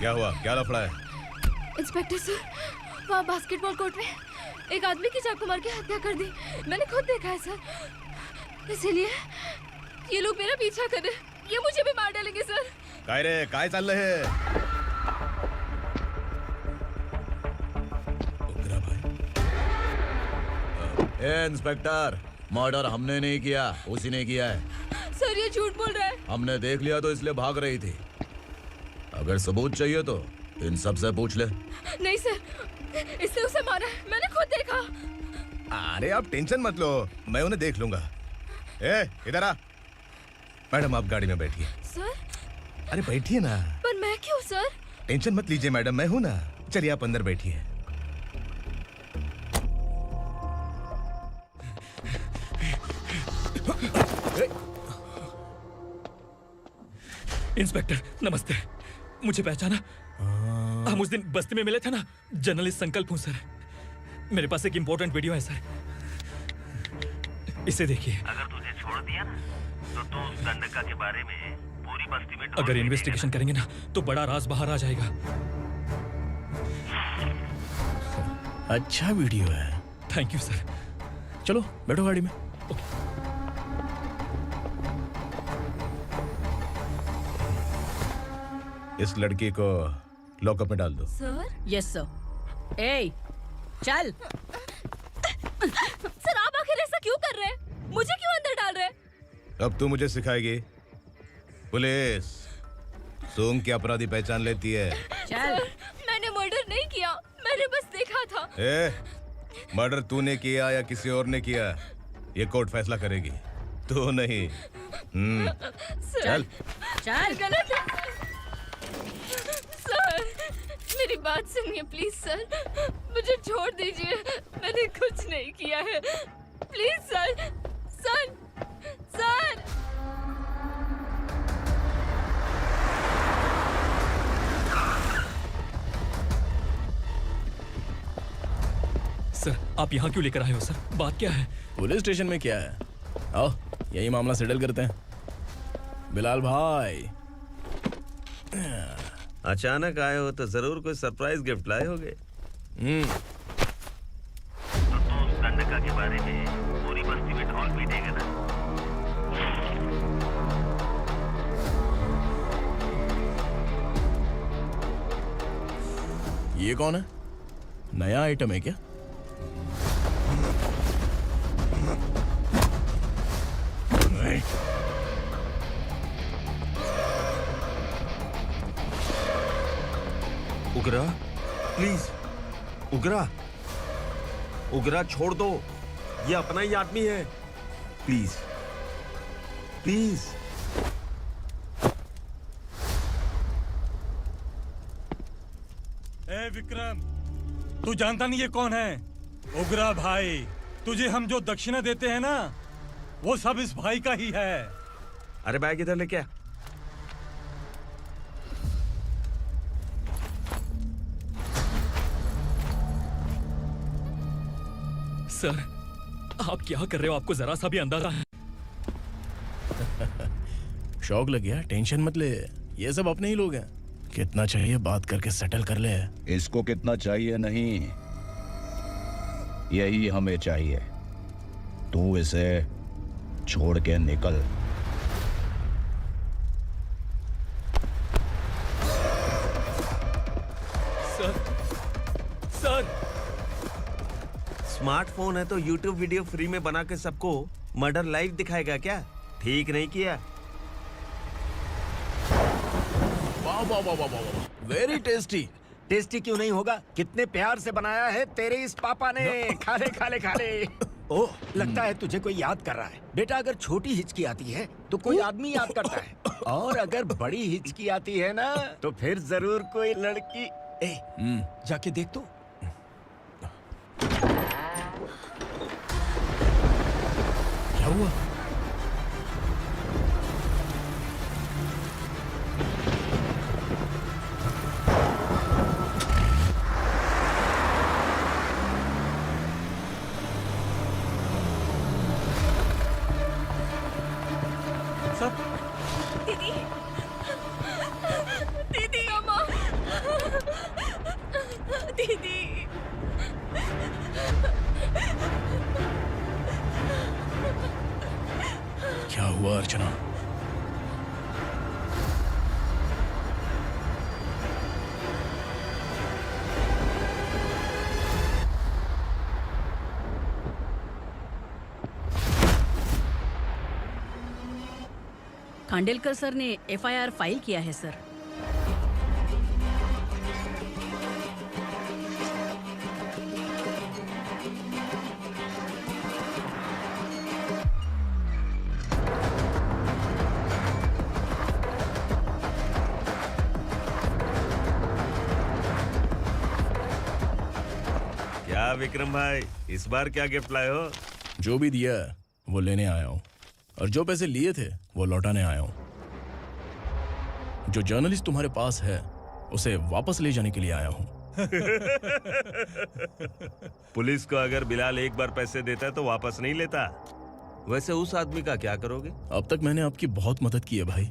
क्या हुआ? क्या लफड़ा है? इंस्पेक्टर सर, वहाँ बास्केटबॉल कोर्ट में एक आदमी की चाकू मार के हत्या कर दी। मैंने खुद देखा है सर, इसीलिए ये लोग मेरा पीछा कर रहे हैं। ये मुझे भी मार डालेंगे सर। काय रे, काय चाललंय हे? ए इंस्पेक्टर, मर्डर हमने नहीं किया, उसी ने किया है। सर ये झूठ बोल रहा है। हमने देख लिया तो इसलिए भाग रही थी। अगर सबूत चाहिए तो इन सब से पूछ ले। नहीं सर, इसने उसे मारा है, मैंने खुद देखा। अरे आप टेंशन मत लो, मैं उन्हें देख लूंगा। ए, इधर आ। मैडम आप गाड़ी में बैठिए। सर? अरे बैठिए ना। पर मैं क्यों सर? टेंशन मत लीजिए मैडम, मैं हूं ना। चलिए आप अंदर बैठिए। इंस्पेक्टर नमस्ते, मुझे पहचाना? हम उस दिन बस्ती में मिले थे ना। जर्नलिस्ट संकल्प हूँ सर। मेरे पास एक इम्पोर्टेंट वीडियो है सर, इसे देखिए। अगर तुझे छोड़ दिया ना तो तू उस दंडका के बारे में पूरी बस्ती में अगर इन्वेस्टिगेशन करेंगे ना तो बड़ा राज बाहर आ जाएगा। अच्छा वीडियो है। Thank you sir. चलो बैठो गाड़ी में। इस लड़की को लॉकअप में डाल दो। सर? Yes sir. ए, चल। सर आप आखिर ऐसा क्यों कर रहे हैं? मुझे क्यों अंदर डाल रहे? अब तू मुझे सिखाएगी? पुलिस सूंघ के अपराधी पहचान लेती है। सर, मैंने मर्डर नहीं किया, मैंने बस देखा था। मर्डर तूने किया या किसी और ने किया, ये कोर्ट फैसला करेगी, तू नहीं। चल चल। गलत है सर, मेरी बात सुनिए प्लीज सर, मुझे छोड़ दीजिए, मैंने कुछ नहीं किया है, please sir. Sir sir sir, आप यहाँ क्यों लेकर आए हो सर? बात क्या है? पुलिस स्टेशन में क्या है? आओ यही मामला सेटल करते हैं। बिलाल भाई, अचानक आए हो तो जरूर कोई सरप्राइज गिफ्ट लाए होगे। तो उस गंडका के बारे में पूरी बस्ती में ढोल पीटेगा ना? ये कौन है? नया आइटम है क्या? उगरा, प्लीज उगरा, उगरा छोड़ दो, ये अपना ही आदमी है, प्लीज प्लीज। ए विक्रम, तू जानता नहीं ये कौन है? उगरा भाई, तुझे हम जो दक्षिणा देते हैं ना, वो सब इस भाई का ही है। अरे बैग इधर लेके आ। सर, आप क्या कर रहे हो? आपको जरा सा भी अंदाजा है? शौक लग गया? टेंशन मत ले, ये सब अपने ही लोग हैं। कितना चाहिए बात करके सेटल कर ले। इसको कितना चाहिए नहीं, यही हमें चाहिए। तू इसे छोड़ के निकल। सर, स्मार्टफोन है तो YouTube वीडियो फ्री में बना के सबको मर्डर लाइव दिखाएगा क्या? ठीक नहीं किया। वाह वाह वाह वाह वाह, वेरी टेस्टी। टेस्टी क्यों नहीं होगा? कितने प्यार से बनाया है तेरे इस पापा ने। खा ले खा ले खा ले। ओह, लगता है तुझे कोई याद कर रहा है। बेटा, अगर छोटी हिचकी आती है तो कोई आदमी याद करता है, और अगर बड़ी हिचकी आती है ना तो फिर जरूर कोई लड़की। जाके देख तो। क्या हुआ? दीदी, दीदी, अम्मा, दीदी। क्या हुआ अर्चना? खांडेलकर सर ने एफआईआर फाइल किया है सर। क्या विक्रम भाई, इस बार क्या गिफ्ट लाए हो? जो भी दिया है वो लेने आया हूँ, और जो पैसे लिए थे वो लौटाने आया हूँ। जो जर्नलिस्ट तुम्हारे पास है उसे वापस ले जाने के लिए आया हूँ। पुलिस को अगर बिलाल एक बार पैसे देता है तो वापस नहीं लेता। वैसे उस आदमी का क्या करोगे? अब तक मैंने आपकी बहुत मदद की है भाई,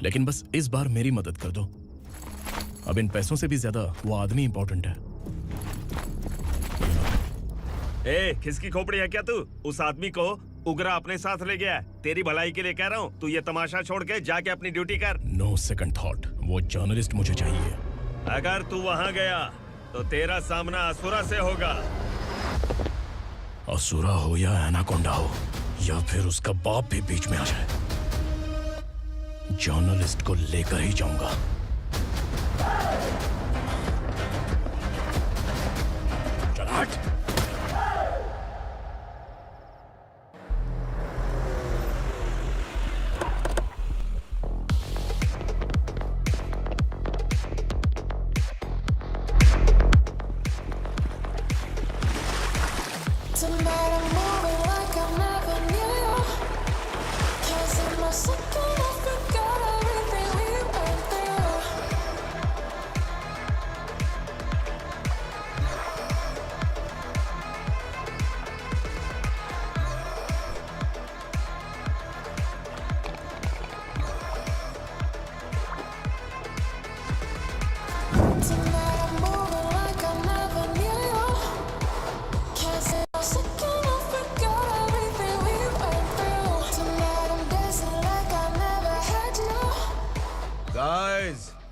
लेकिन बस इस बार मेरी मदद कर दो। अब इन पैसों से भी ज्यादा वो आदमी इंपॉर्टेंट है। ए, किसकी खोपड़ी है क्या तू? उस आदमी को उगरा अपने साथ ले गया। तेरी भलाई के लिए कह रहा हूँ, तू ये तमाशा छोड़ के जाके अपनी ड्यूटी कर। नो सेकंड थॉट, वो जर्नलिस्ट मुझे चाहिए। अगर तू वहाँ गया तो तेरा सामना असुरा से होगा। असुरा हो या एनाकोंडा हो, या फिर उसका बाप भी बीच में आ जाए, जर्नलिस्ट को लेकर ही जाऊंगा। चल हट।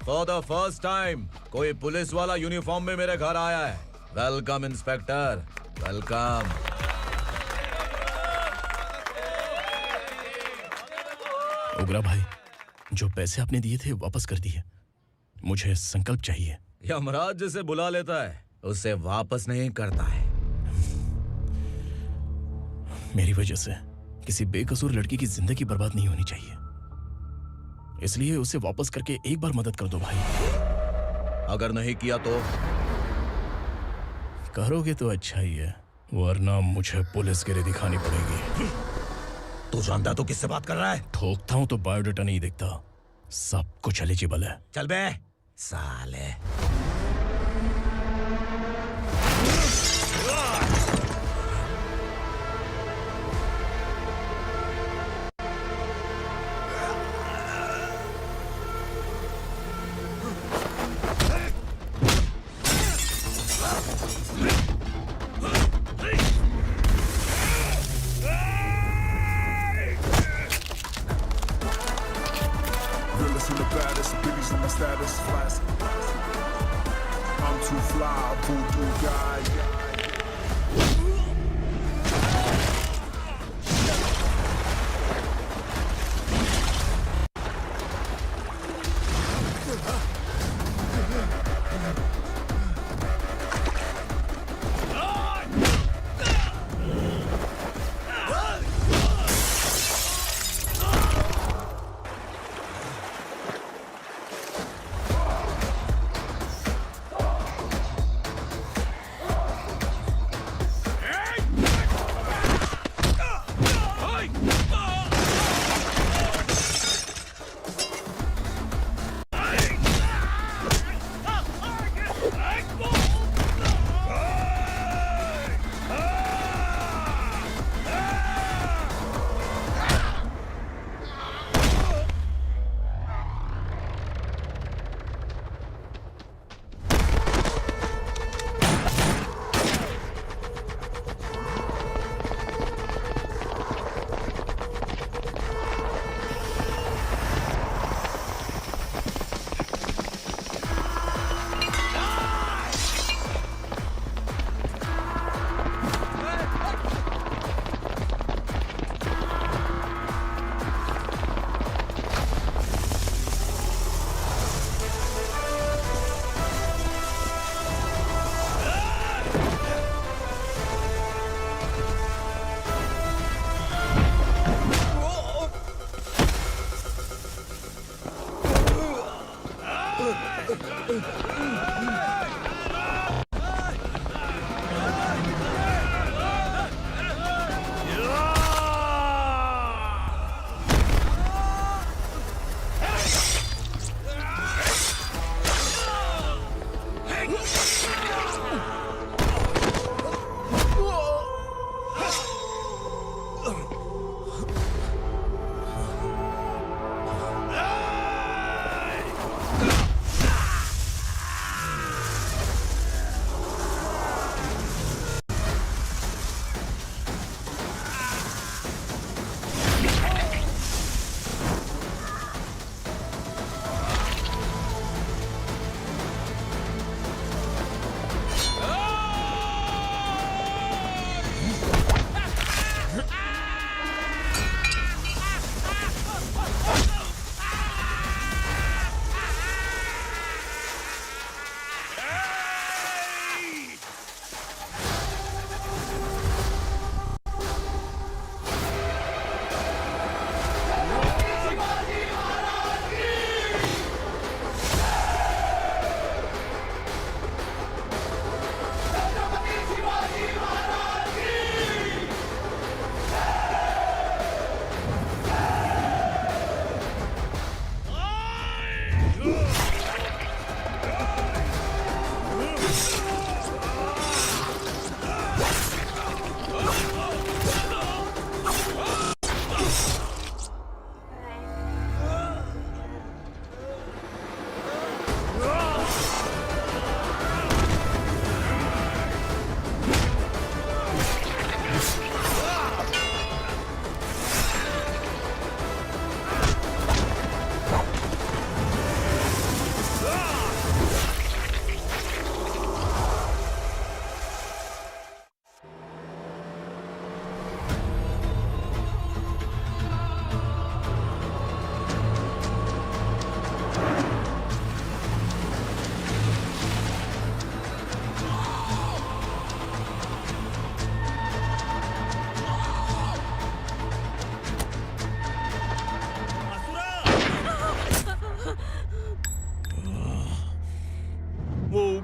फॉर द फर्स्ट टाइम कोई पुलिस वाला यूनिफॉर्म में मेरे घर आया है। Welcome inspector, welcome. उग्रा भाई, जो पैसे आपने दिए थे वापस कर दिए। मुझे संकल्प चाहिए। यमराज जिसे बुला लेता है उसे वापस नहीं करता है। मेरी वजह से किसी बेकसूर लड़की की जिंदगी बर्बाद नहीं होनी चाहिए, इसलिए उसे वापस करके एक बार मदद कर दो भाई। अगर नहीं किया तो? करोगे तो अच्छा ही है, वरना मुझे पुलिसगिरी दिखानी पड़ेगी। तू जानता तो किससे बात कर रहा है? ठोकता हूं तो बायोडाटा नहीं दिखता, सब कुछ एलिजिबल है। चल बे साले।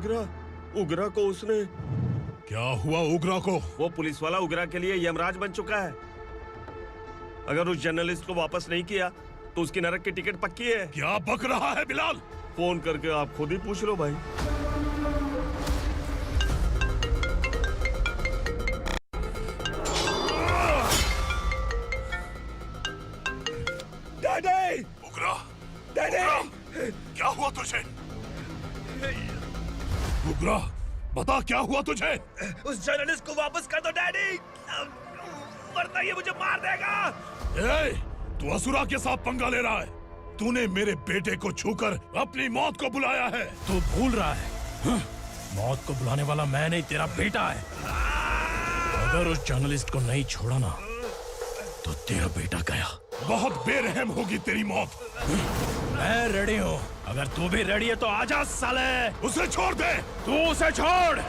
उगरा को उसने। क्या हुआ उगरा को? वो पुलिस वाला उगरा के लिए यमराज बन चुका है। अगर उस जर्नलिस्ट को वापस नहीं किया तो उसकी नरक की टिकट पक्की है। क्या बक रहा है बिलाल? फोन करके आप खुद ही पूछ लो भाई। डैडी! उगरा! डैडी! क्या हुआ तुझे? उगरा, बता क्या हुआ तुझे? उस जर्नलिस्ट को वापस कर दो डैडी, वरना ये मुझे मार देगा। ए, तू असुरा के साथ पंगा ले रहा है। तूने मेरे बेटे को छूकर अपनी मौत को बुलाया है। तू भूल रहा है, मौत को बुलाने वाला मैं नहीं, तेरा बेटा है। अगर उस जर्नलिस्ट को नहीं छोड़ा ना तो तेरा बेटा गया। बहुत बेरहम होगी तेरी मौत। मैं रेडी हूँ, अगर तू भी रेडी है तो आजा साले। उसे छोड़ दे। तू उसे छोड़।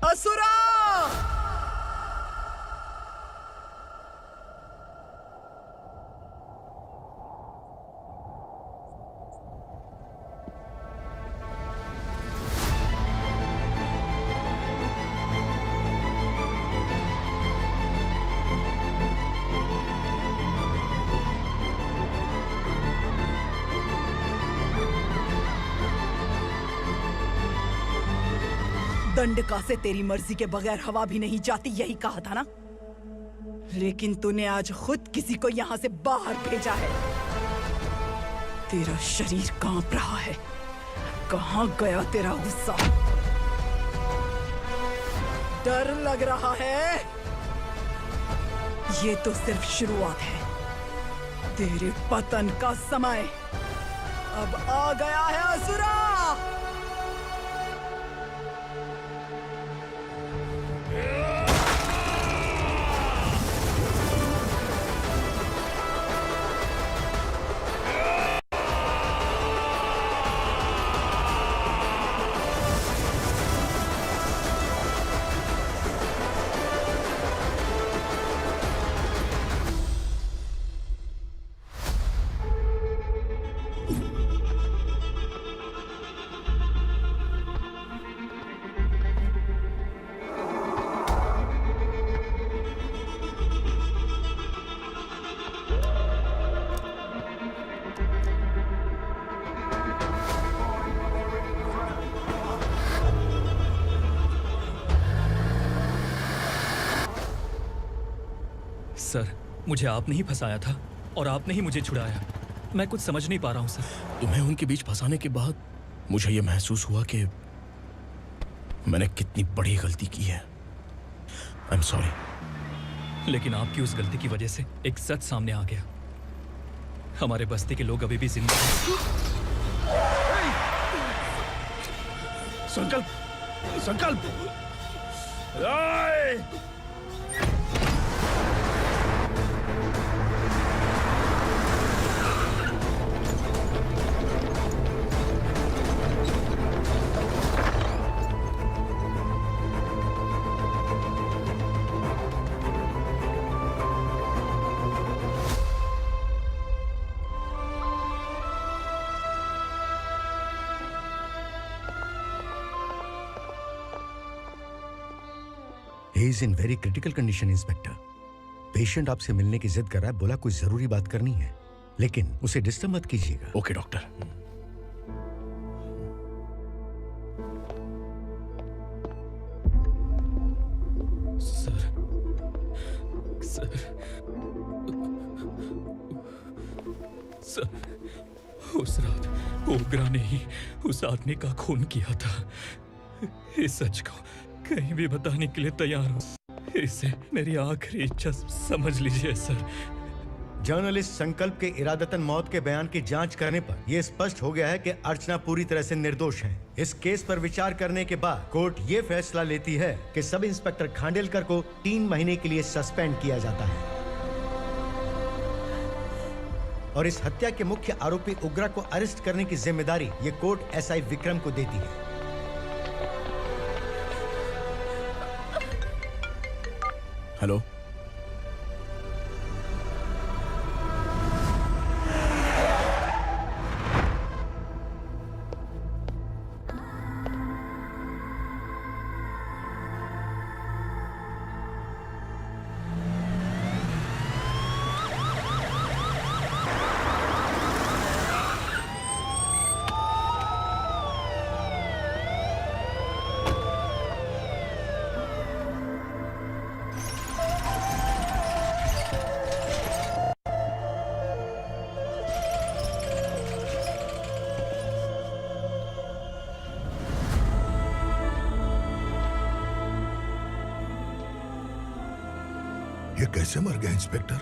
असुरा! दंडका से तेरी मर्जी के बगैर हवा भी नहीं जाती, यही कहा था ना? लेकिन तूने आज खुद किसी को यहाँ से बाहर भेजा है। तेरा शरीर कांप रहा है। कहाँ गया तेरा गुस्सा? डर लग रहा है? ये तो सिर्फ शुरुआत है। तेरे पतन का समय अब आ गया है असुरा। सर, मुझे आपने ही फंसाया था और आपने ही मुझे छुड़ाया। मैं कुछ समझ नहीं पा रहा हूँ सर। तुम्हें उनके बीच फंसाने के बाद मुझे यह महसूस हुआ कि मैंने कितनी बड़ी गलती की है। I am sorry. लेकिन आपकी उस गलती की वजह से एक सच सामने आ गया। हमारे बस्ती के लोग अभी भी जिंदा हैं। संकल्प, संकल्प। He is in very critical condition, inspector. Patient आपसे मिलने की जिद कर रहा है, बोला कोई जरूरी बात करनी है, लेकिन उसे डिस्टर्ब मत कीजिएगा। Okay doctor. सर, उस रात ओग्रा ने ही उस आदमी का खून किया था। इस सच को कहीं भी बताने के लिए तैयार हूँ। इसे मेरी आखिरी इच्छा समझ लीजिए सर। जर्नलिस्ट संकल्प के इरादतन मौत के बयान की जांच करने पर यह स्पष्ट हो गया है कि अर्चना पूरी तरह से निर्दोष है। इस केस पर विचार करने के बाद कोर्ट ये फैसला लेती है कि सब इंस्पेक्टर खांडेलकर को 3 महीने के लिए सस्पेंड किया जाता है और इस हत्या के मुख्य आरोपी उग्रा को अरेस्ट करने की जिम्मेदारी ये कोर्ट एसआई विक्रम को देती है। हेलो, ये कैसे मर गया इंस्पेक्टर?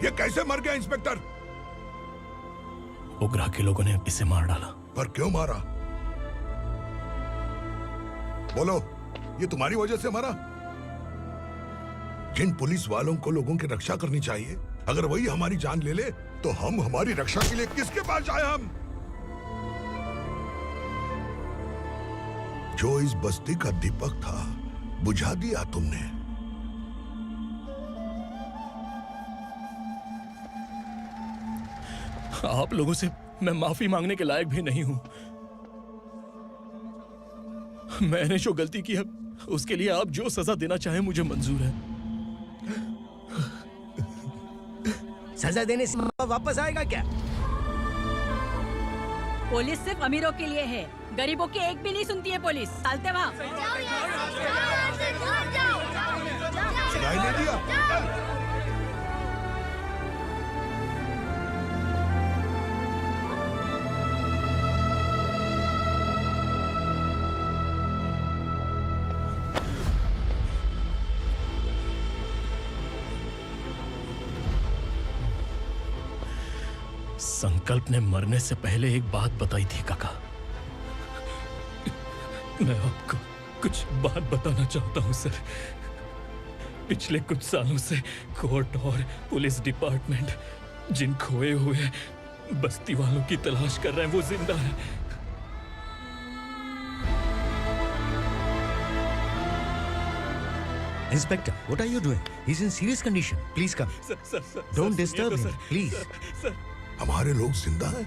ये कैसे मर गया इंस्पेक्टर? ओग्रा के लोगों ने इसे मार डाला। पर क्यों मारा? बोलो, ये तुम्हारी वजह से मरा? जिन पुलिस वालों को लोगों की रक्षा करनी चाहिए, अगर वही हमारी जान ले ले तो हम हमारी रक्षा के लिए किसके पास जाए? हम जो इस बस्ती का दीपक था बुझा दिया तुमने। आप लोगों से मैं माफी मांगने के लायक भी नहीं हूं। मैंने जो गलती की है उसके लिए आप जो सजा देना चाहें मुझे मंजूर है। सजा देने से वापस आएगा क्या? पुलिस सिर्फ अमीरों के लिए है, गरीबों की एक भी नहीं सुनती है पुलिस। चलते वहाँ। सुनाई नहीं दिया? संकल्प ने मरने से पहले एक बात बताई थी काका। मैं आपको कुछ बात बताना चाहता हूं सर। पिछले कुछ सालों से कोर्ट और पुलिस डिपार्टमेंट जिन खोए हुए बस्ती वालों की तलाश कर रहे हैं वो जिंदा है। Inspector, what are you doing? He's in serious condition. Please come. Sir, Don't disturb him, please. हमारे लोग जिंदा हैं?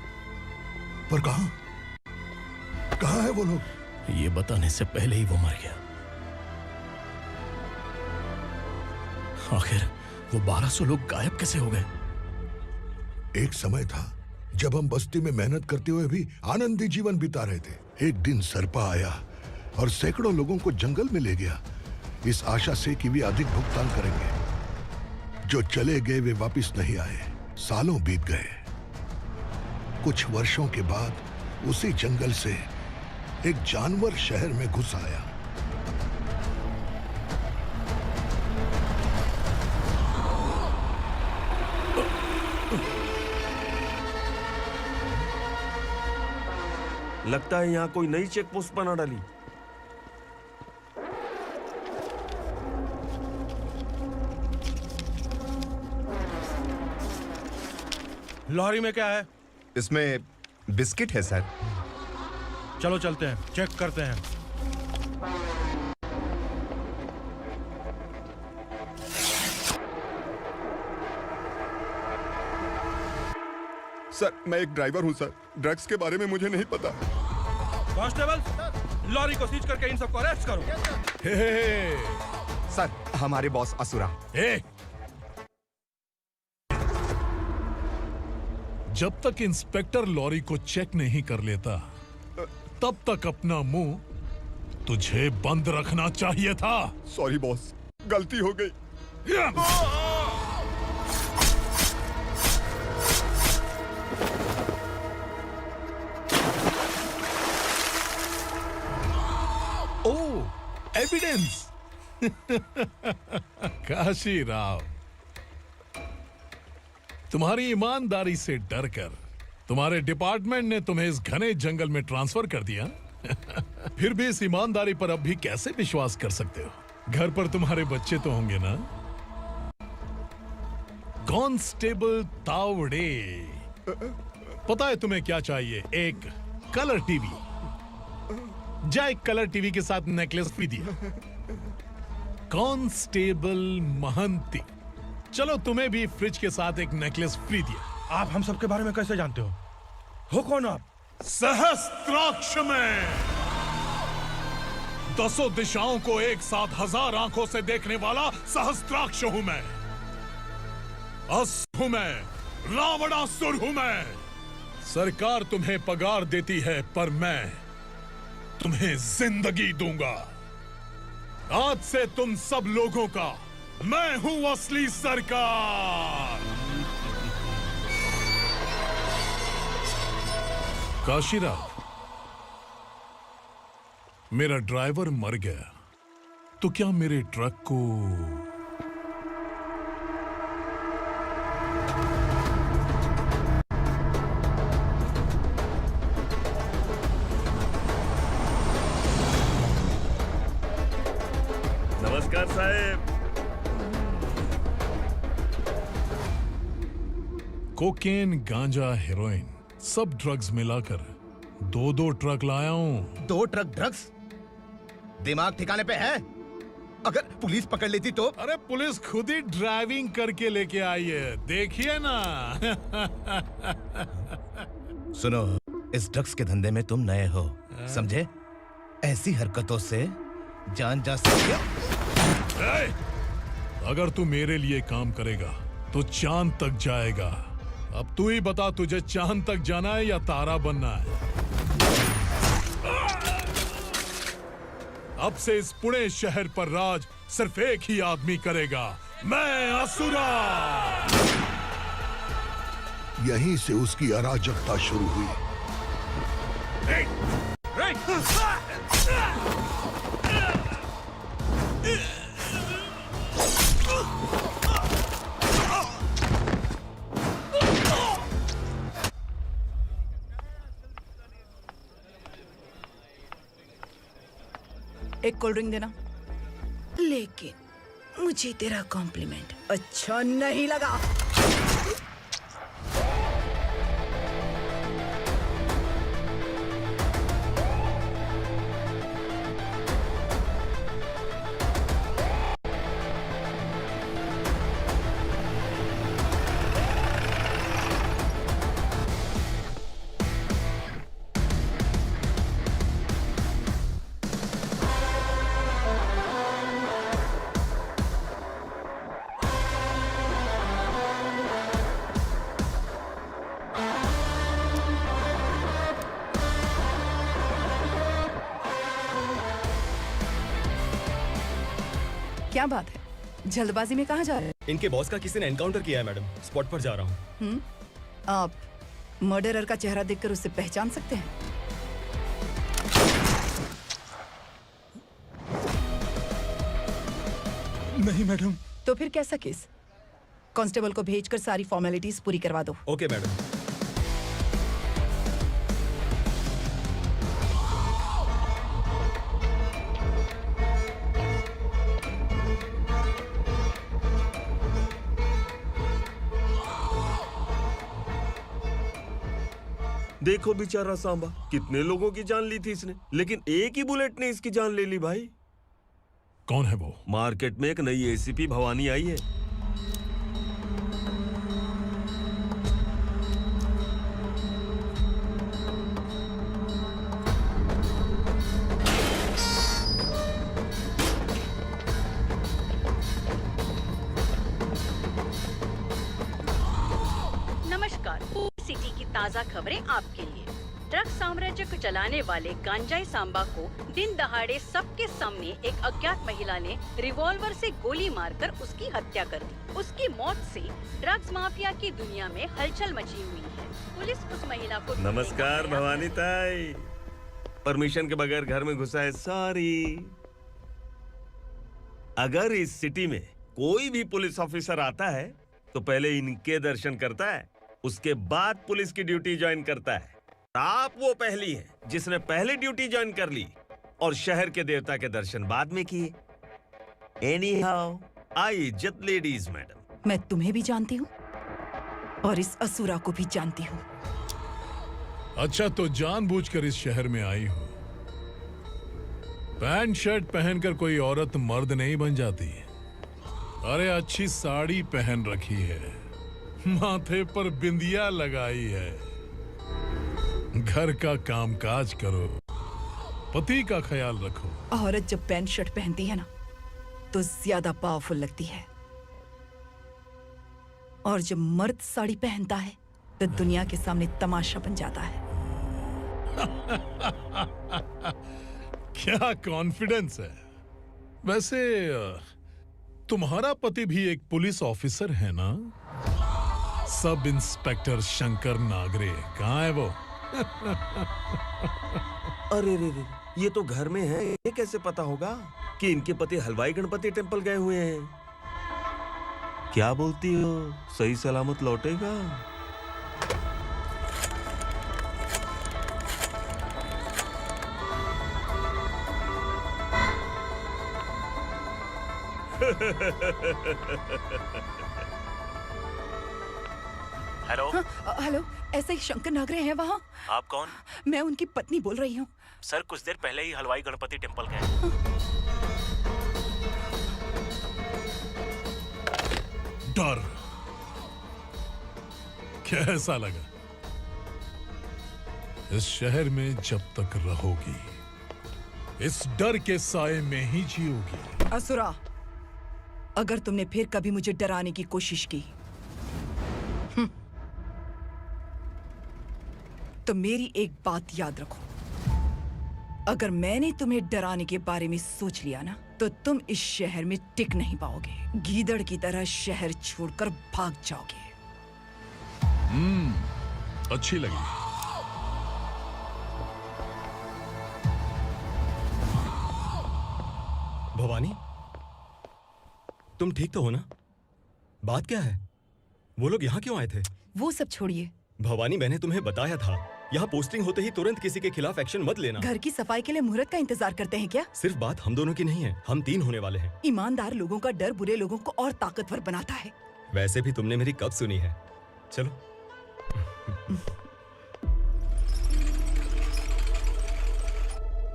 पर कहां? कहां है वो लोग? ये बताने से पहले ही वो मर गया। आखिर वो 1200 लोग गायब कैसे हो गए? एक समय था जब हम बस्ती में मेहनत करते हुए भी आनंदी जीवन बिता रहे थे। एक दिन सरपा आया और सैकड़ों लोगों को जंगल में ले गया, इस आशा से कि वे अधिक भुगतान करेंगे। जो चले गए वे वापस नहीं आए। सालों बीत गए। कुछ वर्षों के बाद उसी जंगल से एक जानवर शहर में घुस आया। लगता है यहाँ कोई नई चेक पोस्ट बना डाली। लॉरी में क्या है? इसमें बिस्किट है सर। चलो चलते हैं, चेक करते हैं। सर, मैं एक ड्राइवर हूं सर। ड्रग्स के बारे में मुझे नहीं पता। कांस्टेबल, लॉरी को सीज करके इन सबको अरेस्ट करो। सर, हमारे बॉस असुरा। जब तक इंस्पेक्टर लॉरी को चेक नहीं कर लेता तब तक अपना मुंह तुझे बंद रखना चाहिए था। सॉरी बॉस, गलती हो गई। कॉन्फिडेंस। काशी राव, तुम्हारी ईमानदारी से डरकर तुम्हारे डिपार्टमेंट ने तुम्हें इस घने जंगल में ट्रांसफर कर दिया। फिर भी इस ईमानदारी पर अब भी कैसे विश्वास कर सकते हो? घर पर तुम्हारे बच्चे तो होंगे ना? कांस्टेबल तावड़े, पता है तुम्हें क्या चाहिए? एक कलर टीवी। जा एक कलर टीवी के साथ नेकलेस भी दिया। कांस्टेबल महंती, चलो तुम्हें भी फ्रिज के साथ एक नेकलेस फ्री दिया। आप हम सबके बारे में कैसे जानते हो कौन आप? सहस्त्राक्ष में 10 दिशाओं को एक साथ 1000 आंखों से देखने वाला सहस्त्राक्ष हूं मैं। असुर हूं मैं, रावणासुर हूं मैं। सरकार तुम्हें पगार देती है पर मैं तुम्हें जिंदगी दूंगा। आज से तुम सब लोगों का मैं हूं असली सरकार। काशीराव, मेरा ड्राइवर मर गया तो क्या मेरे ट्रक को नमस्कार साहब। कोकेन, गांजा, हेरोइन, सब ड्रग्स मिलाकर 2 ट्रक लाया हूं। 2 ट्रक ड्रग्स? दिमाग ठिकाने पे है? अगर पुलिस पकड़ लेती तो? अरे पुलिस खुद ही ड्राइविंग करके लेके आई है, देखिए ना। सुनो, इस ड्रग्स के धंधे में तुम नए हो, समझे? ऐसी हरकतों से जान जा सकती है। अगर तू मेरे लिए काम करेगा तो चांद तक जाएगा। अब तू ही बता, तुझे चांद तक जाना है या तारा बनना है? अब से इस पुणे शहर पर राज सिर्फ एक ही आदमी करेगा, मैं असुरा। यहीं से उसकी अराजकता शुरू हुई। एक कोल्ड ड्रिंक देना। लेकिन मुझे तेरा कॉम्प्लीमेंट अच्छा नहीं लगा। क्या बात है, जल्दबाजी में कहाँ जा रहे हैं? इनके बॉस का किसी ने एनकाउंटर किया है मैडम, स्पॉट पर जा रहा हूँ। आप मर्डरर का चेहरा देखकर उसे पहचान सकते हैं? नहीं मैडम। तो फिर कैसा केस? कांस्टेबल को भेजकर सारी फॉर्मेलिटीज पूरी करवा दो। Okay madam. देखो बेचारा सांबा, कितने लोगों की जान ली थी इसने, लेकिन एक ही बुलेट ने इसकी जान ले ली भाई। कौन है वो? मार्केट में एक नई एसीपी भवानी आई है। नमस्कार, सिटी की ताज़ा खबरें आपके लिए। ड्रग साम्राज्य को चलाने वाले गांजाई सांबा को दिन दहाड़े सबके सामने एक अज्ञात महिला ने रिवॉल्वर से गोली मारकर उसकी हत्या कर दी। उसकी मौत से ड्रग्स माफिया की दुनिया में हलचल मची हुई है। पुलिस उस महिला को नमस्कार भवानी ताई, परमिशन के बगैर घर में घुसा है, सॉरी। अगर इस सिटी में कोई भी पुलिस ऑफिसर आता है तो पहले इनके दर्शन करता है, उसके बाद पुलिस की ड्यूटी ज्वाइन करता है। आप वो पहली हैं जिसने पहले ड्यूटी ज्वाइन कर ली और शहर के देवता के दर्शन बाद में किए। एनीहाउ, आई इज्जत लेडीज मैडम। मैं तुम्हें भी जानती हूँ और इस असुरा को भी जानती हूँ। अच्छा, तो जानबूझकर इस शहर में आई हो। पैंट शर्ट पहनकर कोई औरत मर्द नहीं बन जाती। अरे अच्छी साड़ी पहन रखी है, माथे पर बिंदिया लगाई है, घर का कामकाज करो, पति का ख्याल रखो। औरत जब पैंट शर्ट पहनती है ना तो ज्यादा पावरफुल लगती है, और जब मर्द साड़ी पहनता है तो दुनिया के सामने तमाशा बन जाता है। क्या कॉन्फिडेंस है। वैसे तुम्हारा पति भी एक पुलिस ऑफिसर है ना? सब इंस्पेक्टर शंकर नागरे कहाँ है वो? अरे रे रे, ये तो घर में है। ये कैसे पता होगा कि इनके पति हलवाई गणपति टेम्पल गए हुए हैं? क्या बोलती हो, सही सलामत लौटेगा? हेलो। हेलो, ऐसे ही शंकर नागरे हैं वहाँ? आप कौन? मैं उनकी पत्नी बोल रही हूँ। सर कुछ देर पहले ही हलवाई गणपति टेम्पल गए। डर कैसा लगा? इस शहर में जब तक रहोगी इस डर के साए में ही जियोगी। असुरा, अगर तुमने फिर कभी मुझे डराने की कोशिश की तो मेरी एक बात याद रखो, अगर मैंने तुम्हें डराने के बारे में सोच लिया ना तो तुम इस शहर में टिक नहीं पाओगे। गीदड़ की तरह शहर छोड़कर भाग जाओगे। अच्छी लगी। भवानी, तुम ठीक तो हो ना? बात क्या है? वो लोग यहाँ क्यों आए थे? वो सब छोड़िए। भवानी, मैंने तुम्हें बताया था यहाँ पोस्टिंग होते ही तुरंत किसी के खिलाफ एक्शन मत लेना। घर की सफाई के लिए मुहूर्त का इंतजार करते हैं क्या? सिर्फ बात हम दोनों की नहीं है, हम 3 होने वाले हैं। ईमानदार लोगों का डर बुरे लोगों को और ताकतवर बनाता है। वैसे भी तुमने मेरी कब सुनी है। चलो।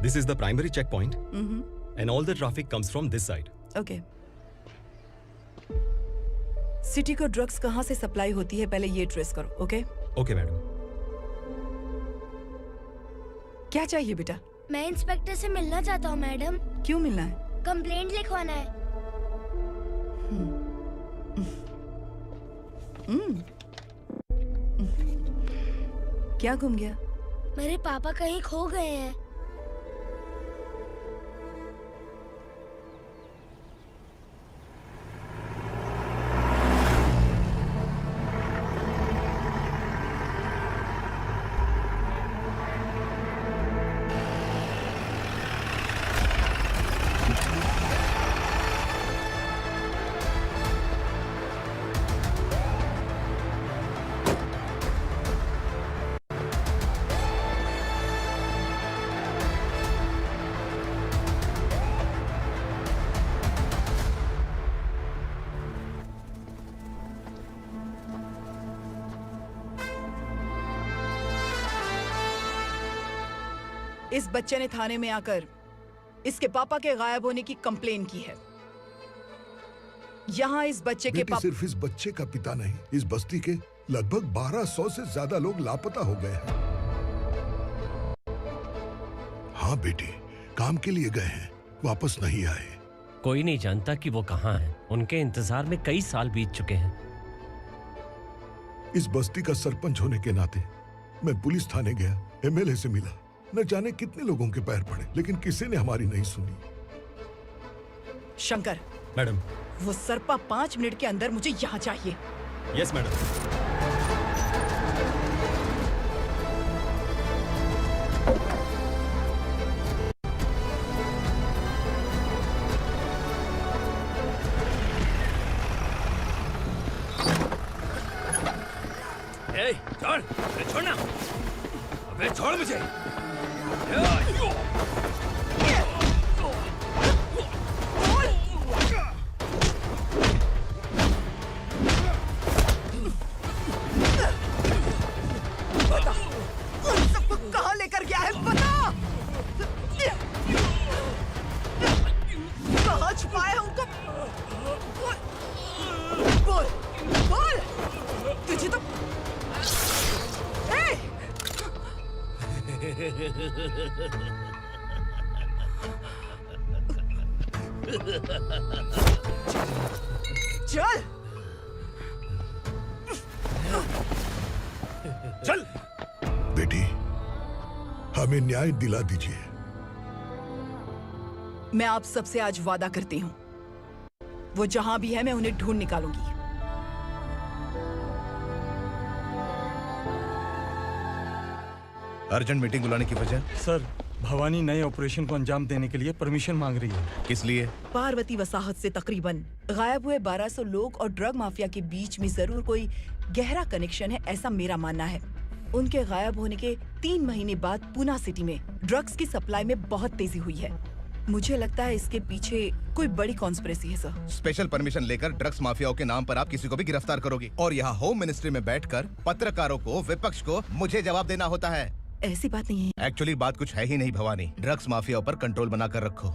This is the primary checkpoint, and all the traffic comes from this side. Okay. City को ड्रग्स कहाँ से सप्लाई होती है पहले ये ट्रेस करो, ओके? Okay madam. क्या चाहिए बेटा? मैं इंस्पेक्टर से मिलना चाहता हूँ मैडम। क्यों मिलना है? कंप्लेंट लिखवाना है। क्या गुम गया? मेरे पापा कहीं खो गए हैं। इस बच्चे ने थाने में आकर इसके पापा के गायब होने की कंप्लेन की है। यहाँ इस बच्चे के पापा सिर्फ इस बच्चे का पिता नहीं, इस बस्ती के लगभग 1200 से ज्यादा लोग लापता हो गए हैं। हाँ बेटी, काम के लिए गए हैं, वापस नहीं आए। कोई नहीं जानता कि वो कहाँ हैं। उनके इंतजार में कई साल बीत चुके हैं। इस बस्ती का सरपंच होने के नाते मैं पुलिस थाने गया, एमएलए से मिला, न जाने कितने लोगों के पैर पड़े, लेकिन किसी ने हमारी नहीं सुनी। शंकर, मैडम, वो सरपा 5 मिनट के अंदर मुझे यहाँ चाहिए। Yes madam. ए, छोड़, अरे छोड़ना, अबे छोड़ मुझे। बता, उन सबको कहाँ लेकर गया है बता। कहाँ छुपाया है उनको? बोल, बोल, तुझे तो चल चल बेटी, हमें न्याय दिला दीजिए। मैं आप सबसे आज वादा करती हूँ, वो जहां भी है मैं उन्हें ढूंढ निकालूंगी। अर्जेंट मीटिंग बुलाने की वजह? सर, भवानी नए ऑपरेशन को अंजाम देने के लिए परमिशन मांग रही है। किस लिए? पार्वती वसाहत से तकरीबन गायब हुए 1200 लोग और ड्रग माफिया के बीच में जरूर कोई गहरा कनेक्शन है, ऐसा मेरा मानना है। उनके गायब होने के 3 महीने बाद पूना सिटी में ड्रग्स की सप्लाई में बहुत तेजी हुई है। मुझे लगता है इसके पीछे कोई बड़ी कॉन्स्पिरेसी है सर। स्पेशल परमिशन लेकर ड्रग्स माफियाओं के नाम पर आप किसी को भी गिरफ्तार करोगे और यहाँ होम मिनिस्ट्री में बैठकर पत्रकारों को, विपक्ष को मुझे जवाब देना होता है। ऐसी बात नहीं है। एक्चुअली बात कुछ है ही नहीं भवानी। ड्रग्स माफियाओं पर कंट्रोल बनाकर रखो,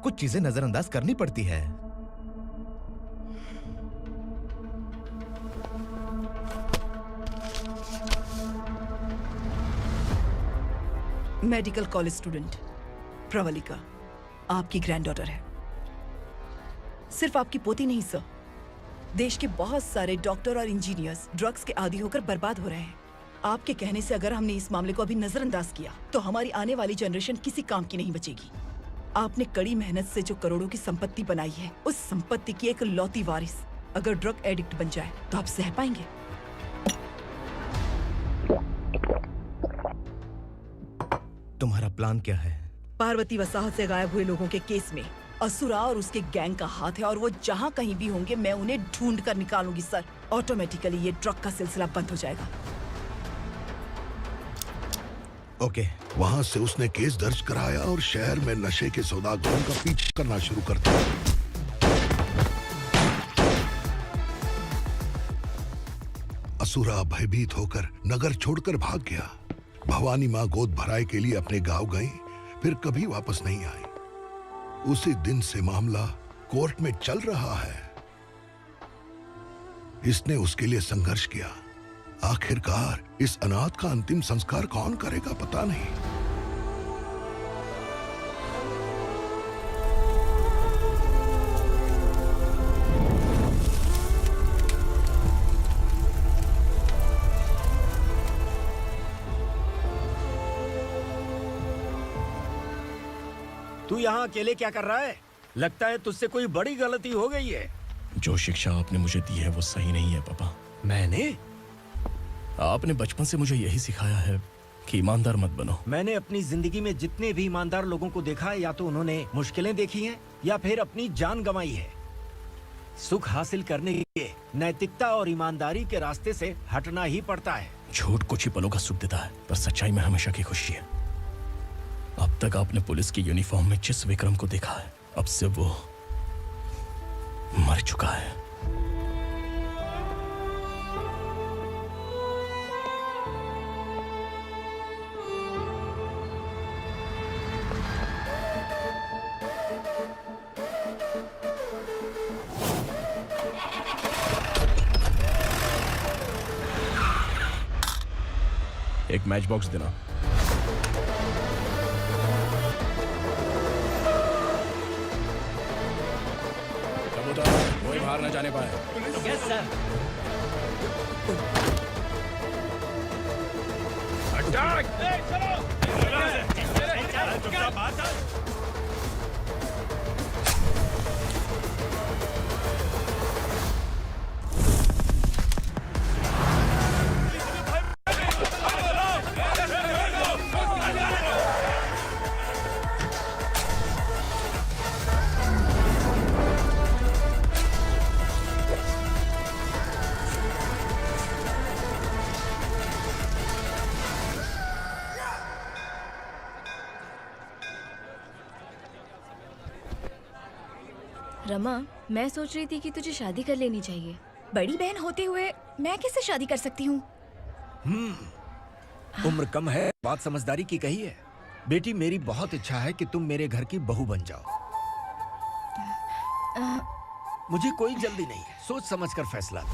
कुछ चीजें नजरअंदाज करनी पड़ती है। मेडिकल कॉलेज स्टूडेंट प्रवलिका आपकी ग्रैंडडॉटर है। सिर्फ आपकी पोती नहीं सर, देश के बहुत सारे डॉक्टर और इंजीनियर्स ड्रग्स के आदी होकर बर्बाद हो रहे हैं। आपके कहने से अगर हमने इस मामले को अभी नजरअंदाज किया तो हमारी आने वाली जनरेशन किसी काम की नहीं बचेगी। आपने कड़ी मेहनत से जो करोड़ों की संपत्ति बनाई है, उस संपत्ति की एक लौती वारिस अगर ड्रग एडिक्ट बन जाए तो आप सह पाएंगे? तुम्हारा प्लान क्या है? पार्वती वसाहत से गायब हुए लोगों के केस में असुरा और उसके गैंग का हाथ है और वो जहाँ कहीं भी होंगे मैं उन्हें ढूंढ कर निकालूंगी सर। ऑटोमेटिकली ये ड्रग का सिलसिला बंद हो जाएगा। ओके। वहाँ से उसने केस दर्ज कराया और शहर में नशे के सौदागरों का पीछा करना शुरू कर दिया। असुरा भयभीत होकर नगर छोड़कर भाग गया। भवानी माँ गोद भराई के लिए अपने गांव गई, फिर कभी वापस नहीं आई। उसी दिन से मामला कोर्ट में चल रहा है। इसने उसके लिए संघर्ष किया। आखिरकार इस अनाथ का अंतिम संस्कार कौन करेगा पता नहीं। तू यहाँ अकेले क्या कर रहा है? लगता है तुझसे कोई बड़ी गलती हो गई है। जो शिक्षा आपने मुझे दी है वो सही नहीं है पापा। मैंने? आपने बचपन से मुझे यही सिखाया है कि ईमानदार मत बनो। मैंने अपनी जिंदगी में जितने भी ईमानदार लोगों को देखा है, या तो उन्होंने मुश्किलें देखी हैं या फिर अपनी जान गंवाई है। सुख हासिल करने के लिए नैतिकता और ईमानदारी के रास्ते से हटना ही पड़ता है। झूठ कुछ ही पलों का सुख देता है, पर सच्चाई में हमेशा की खुशी है। अब तक आपने पुलिस की यूनिफॉर्म में जिस विक्रम को देखा है, अब से वो मर चुका है। एक मैच बॉक्स देना। कबूतर कोई बाहर न जाने पाए। Yes sir. अटैक! रमा, मैं सोच रही थी कि तुझे शादी कर लेनी चाहिए। बड़ी बहन होते हुए मैं कैसे शादी कर सकती हूँ? उम्र कम है, बात समझदारी की कही है। बेटी, मेरी बहुत इच्छा है कि तुम मेरे घर की बहू बन जाओ। मुझे कोई जल्दी नहीं है, सोच समझ कर फैसला लो।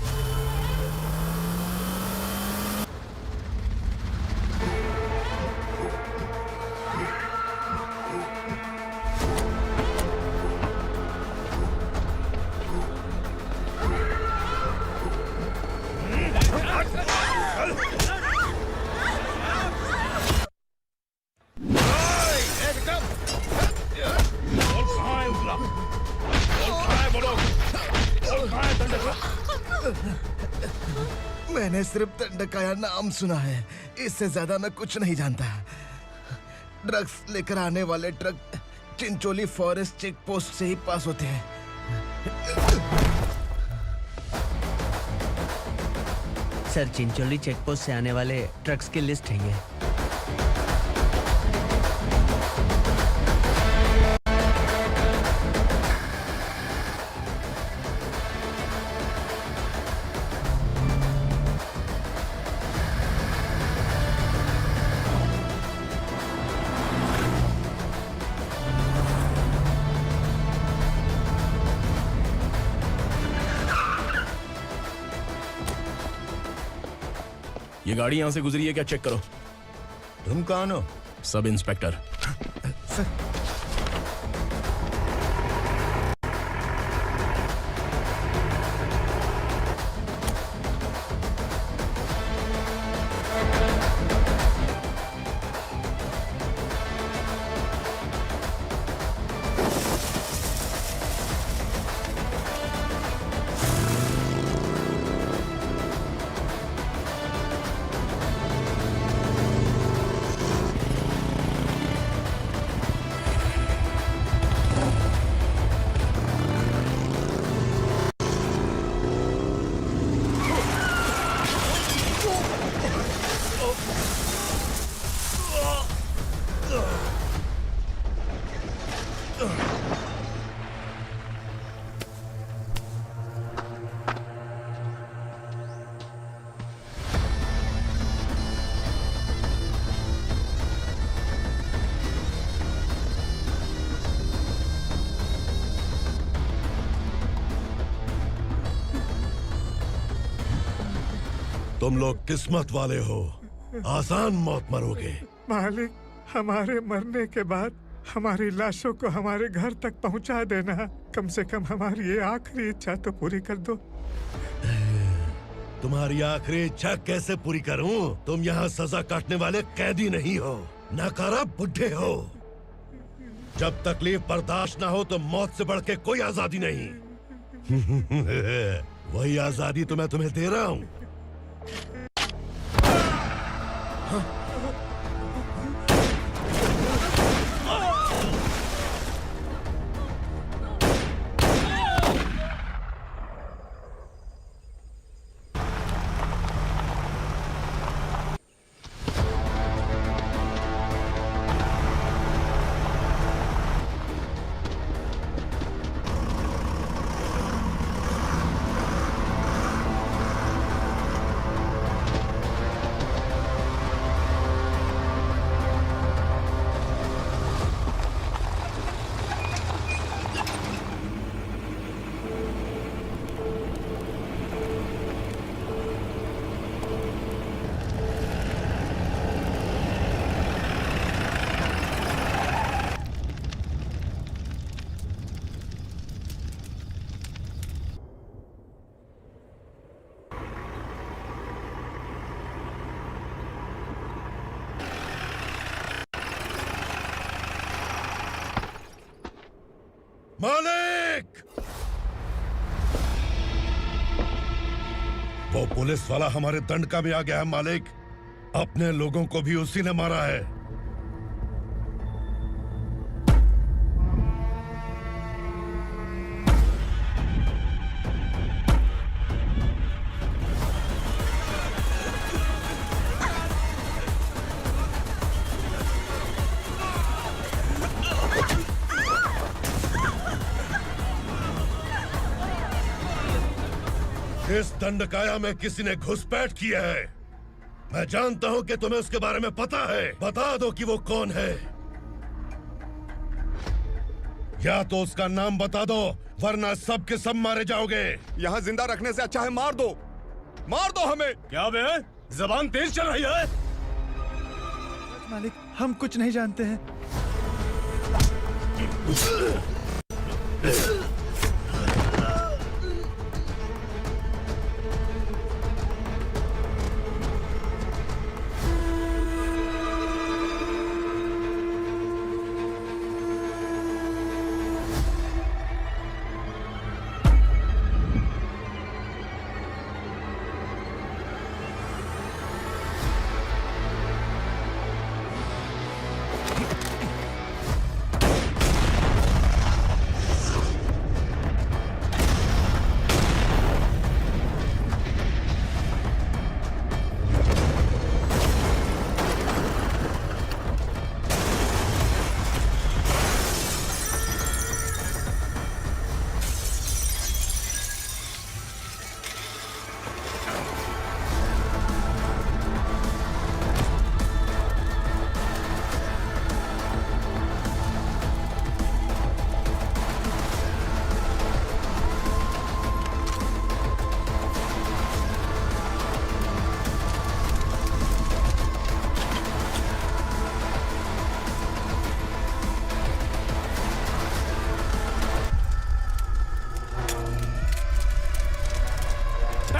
मैंने सिर्फ दंडकाया नाम सुना है, इससे ज्यादा मैं कुछ नहीं जानता। ड्रग्स लेकर आने वाले truck Chincholi forest check post से ही पास होते हैं। सर, चिंचोली चेक पोस्ट से आने वाले ट्रक्स की लिस्ट है ये। ये गाड़ी यहाँ से गुजरी है क्या, चेक करो। तुम कौन हो? Sub inspector. तुम लोग किस्मत वाले हो, आसान मौत मरोगे। मालिक, हमारे मरने के बाद हमारी लाशों को हमारे घर तक पहुंचा देना। कम से कम हमारी ये आखिरी इच्छा तो पूरी कर दो। तुम्हारी आखिरी इच्छा कैसे पूरी करूं? तुम यहाँ सजा काटने वाले कैदी नहीं हो, नकारा बुढ़े हो। जब तकलीफ बर्दाश्त ना हो तो मौत से बढ़ के कोई आजादी नहीं। वही आजादी तो मैं तुम्हें दे रहा हूँ। मालिक! वो पुलिस वाला हमारे दंड का भी आ गया है मालिक। अपने लोगों को भी उसी ने मारा है। इस दंडकाया में किसी ने घुसपैठ किया है। मैं जानता हूं कि तुम्हें उसके बारे में पता है। बता दो कि वो कौन है, या तो उसका नाम बता दो, वरना सब के सब मारे जाओगे। यहाँ जिंदा रखने से अच्छा है मार दो हमें। क्या बे, जबान तेज चल रही है? मालिक, हम कुछ नहीं जानते हैं।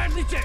नीचे।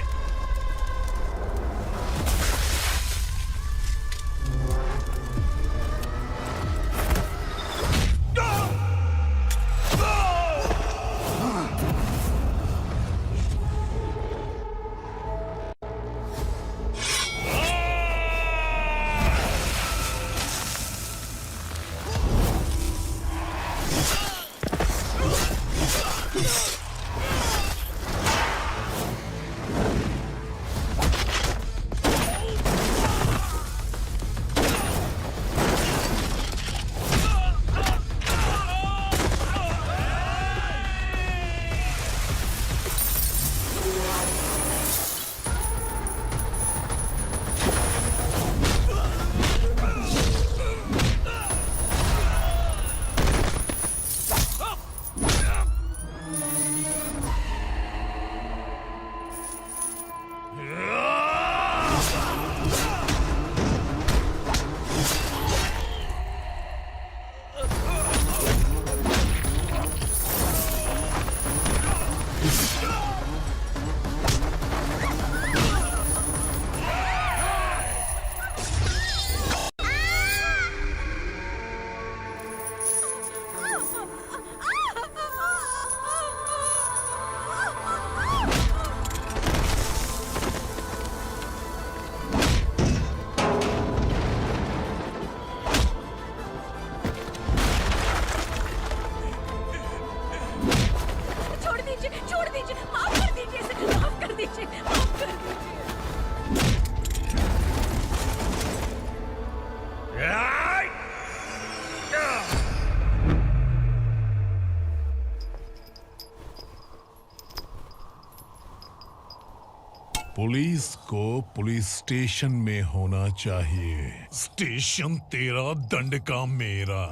पुलिस को पुलिस स्टेशन में होना चाहिए। स्टेशन तेरा, दंड का मेरा।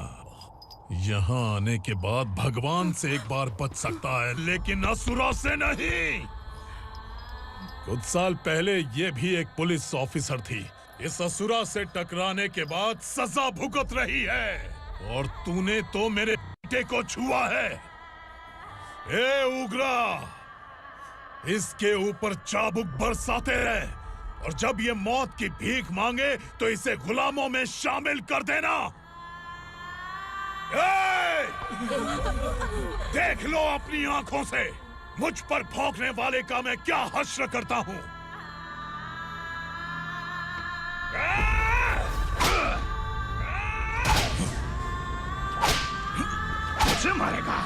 यहाँ आने के बाद भगवान से एक बार बच सकता है, लेकिन असुरा से नहीं। कुछ साल पहले ये भी एक पुलिस ऑफिसर थी। इस असुरा से टकराने के बाद सजा भुगत रही है, और तूने तो मेरे बेटे को छुआ है। ए उग्रा, इसके ऊपर चाबुक बरसाते रहे, और जब ये मौत की भीख मांगे तो इसे गुलामों में शामिल कर देना। देख लो अपनी आंखों से मुझ पर भौंकने वाले का मैं क्या हश्र करता हूं। मुझे मारेगा।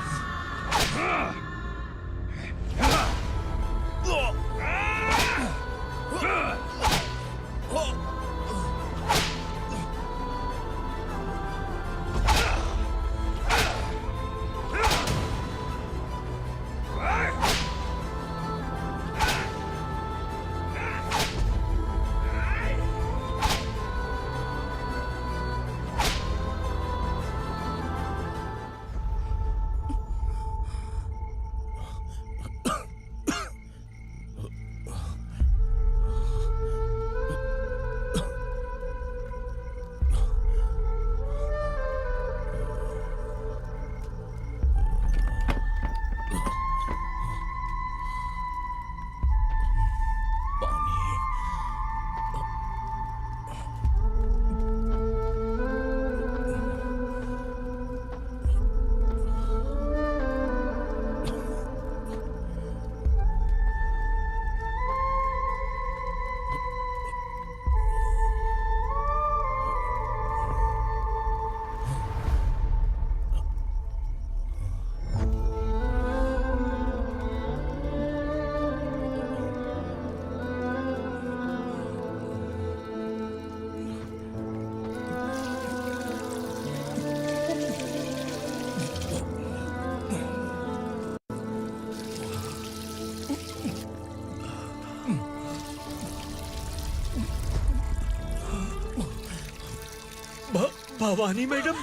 भवानी मैडम,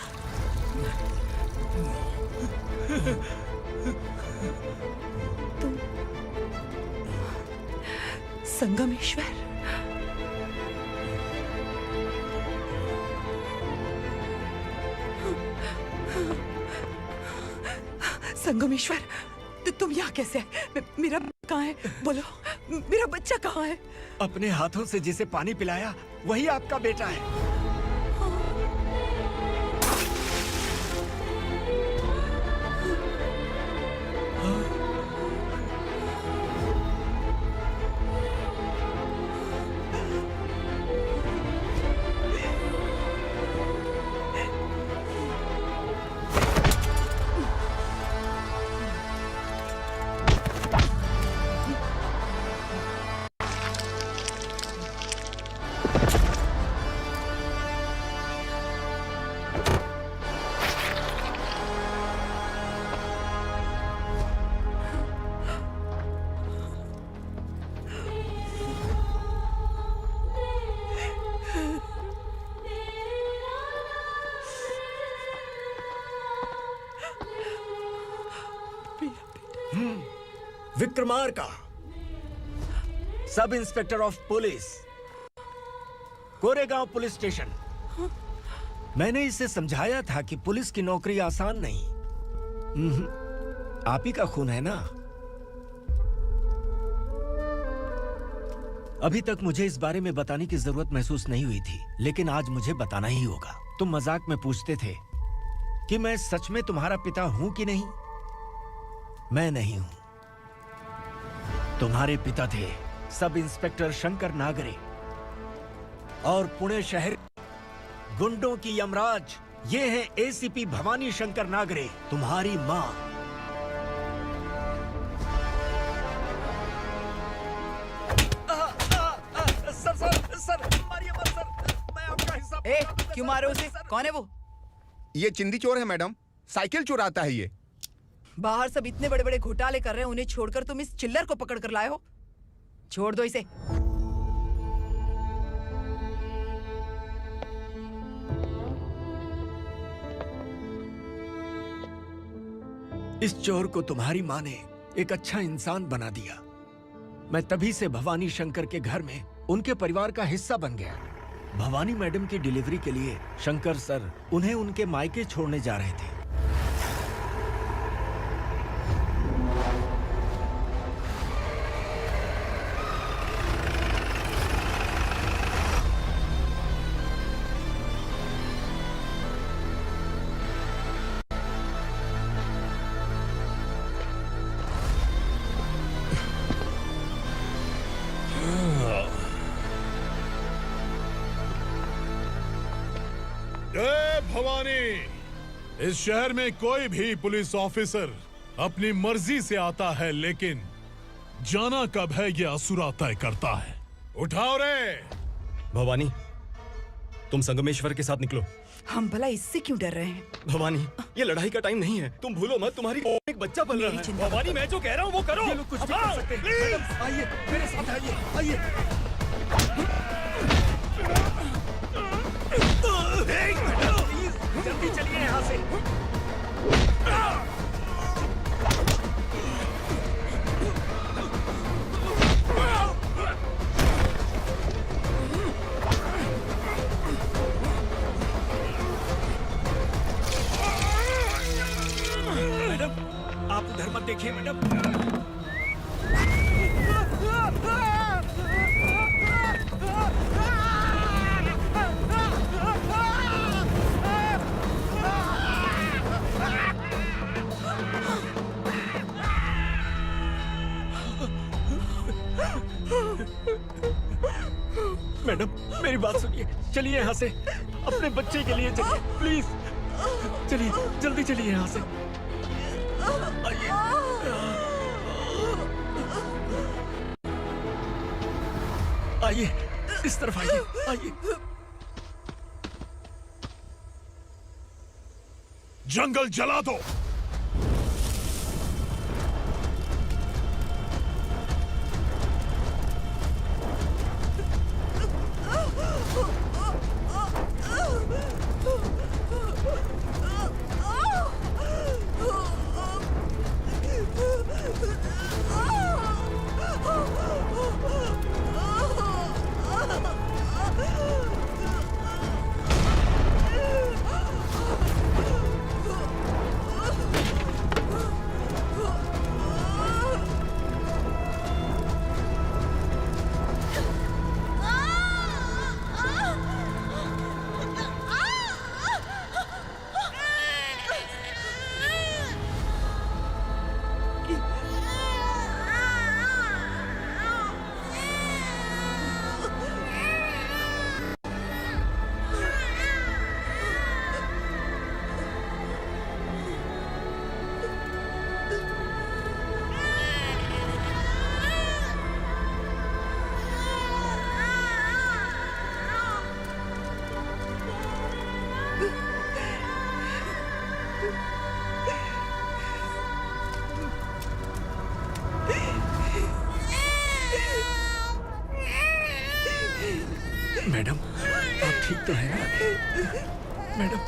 तुम संगमेश्वर? संगमेश्वर, तुम यहाँ कैसे आए? मेरा कहाँ है? बोलो, मेरा बच्चा कहाँ है? अपने हाथों से जिसे पानी पिलाया वही आपका बेटा है। Vikramarka, sub inspector of police, Koregaon police station. मैंने इसे समझाया था कि पुलिस की नौकरी आसान नहीं। आप ही का खून है ना? अभी तक मुझे इस बारे में बताने की जरूरत महसूस नहीं हुई थी, लेकिन आज मुझे बताना ही होगा। तुम मजाक में पूछते थे कि मैं सच में तुम्हारा पिता हूं कि नहीं। मैं नहीं हूं। तुम्हारे पिता थे सब इंस्पेक्टर शंकर नागरे, और पुणे शहर गुंडों की यमराज ये है एसीपी भवानी शंकर नागरे, तुम्हारी मां। सर, मारिए मत सर, मैं आपका हिस्सा। क्यों मारो उसे? कौन है वो? ये चिंदी चोर है मैडम, साइकिल चुराता है ये। बाहर सब इतने बड़े बड़े घोटाले कर रहे हैं, उन्हें छोड़कर तुम इस चिल्लर को पकड़ कर लाए हो। छोड़ दो इसे। इस चोर को तुम्हारी माँ ने एक अच्छा इंसान बना दिया। मैं तभी से भवानी शंकर के घर में उनके परिवार का हिस्सा बन गया। भवानी मैडम की डिलीवरी के लिए शंकर सर उन्हें उनके मायके छोड़ने जा रहे थे। भवानी, इस शहर में कोई भी पुलिस ऑफिसर अपनी मर्जी से आता है, लेकिन जाना कब है ये असुरा तय करता है। उठाओ रे। भवानी, तुम संगमेश्वर के साथ निकलो। हम भला इससे क्यों डर रहे हैं? भवानी, ये लड़ाई का टाइम नहीं है। तुम भूलो मत, तुम्हारी एक बच्चा पल रहा है। भवानी, मैं जो कह रहा हूँ वो करो। ये लोग कुछ भी कर सकते हैं। मैडम, आइए मेरे साथ, आइए। जल्दी चलिए यहाँ से। मैडम, आप उधर मत देखिए मैडम। मैडम, मेरी बात सुनिए। चलिए यहाँ से, अपने बच्चे के लिए चलिए, प्लीज। चलिए, जल्दी चलिए यहाँ से। आइए, इस तरफ आइए। जंगल जला दो। मैडम, आप ठीक तो हैं ना? मैडम।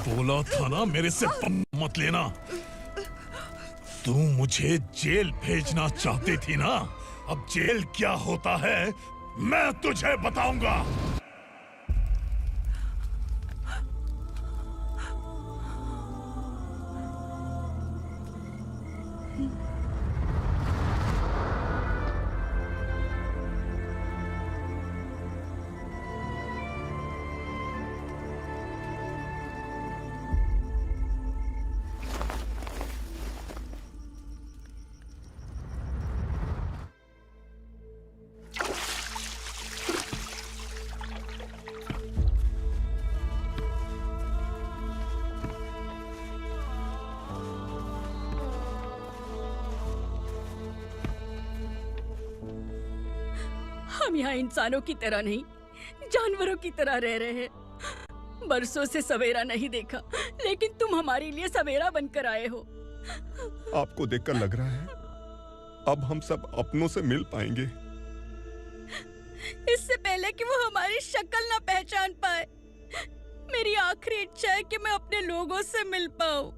बोला था ना मेरे से मत लेना। तू मुझे जेल भेजना चाहती थी ना? अब जेल क्या होता है मैं तुझे बताऊंगा। हम यहाँ इंसानों की तरह नहीं, जानवरों की तरह रह रहे हैं। बरसों से सवेरा नहीं देखा, लेकिन तुम हमारे लिए सवेरा बनकर आए हो। आपको देखकर लग रहा है अब हम सब अपनों से मिल पाएंगे। इससे पहले कि वो हमारी शक्ल ना पहचान पाए, मेरी आखिरी इच्छा है कि मैं अपने लोगों से मिल पाऊं।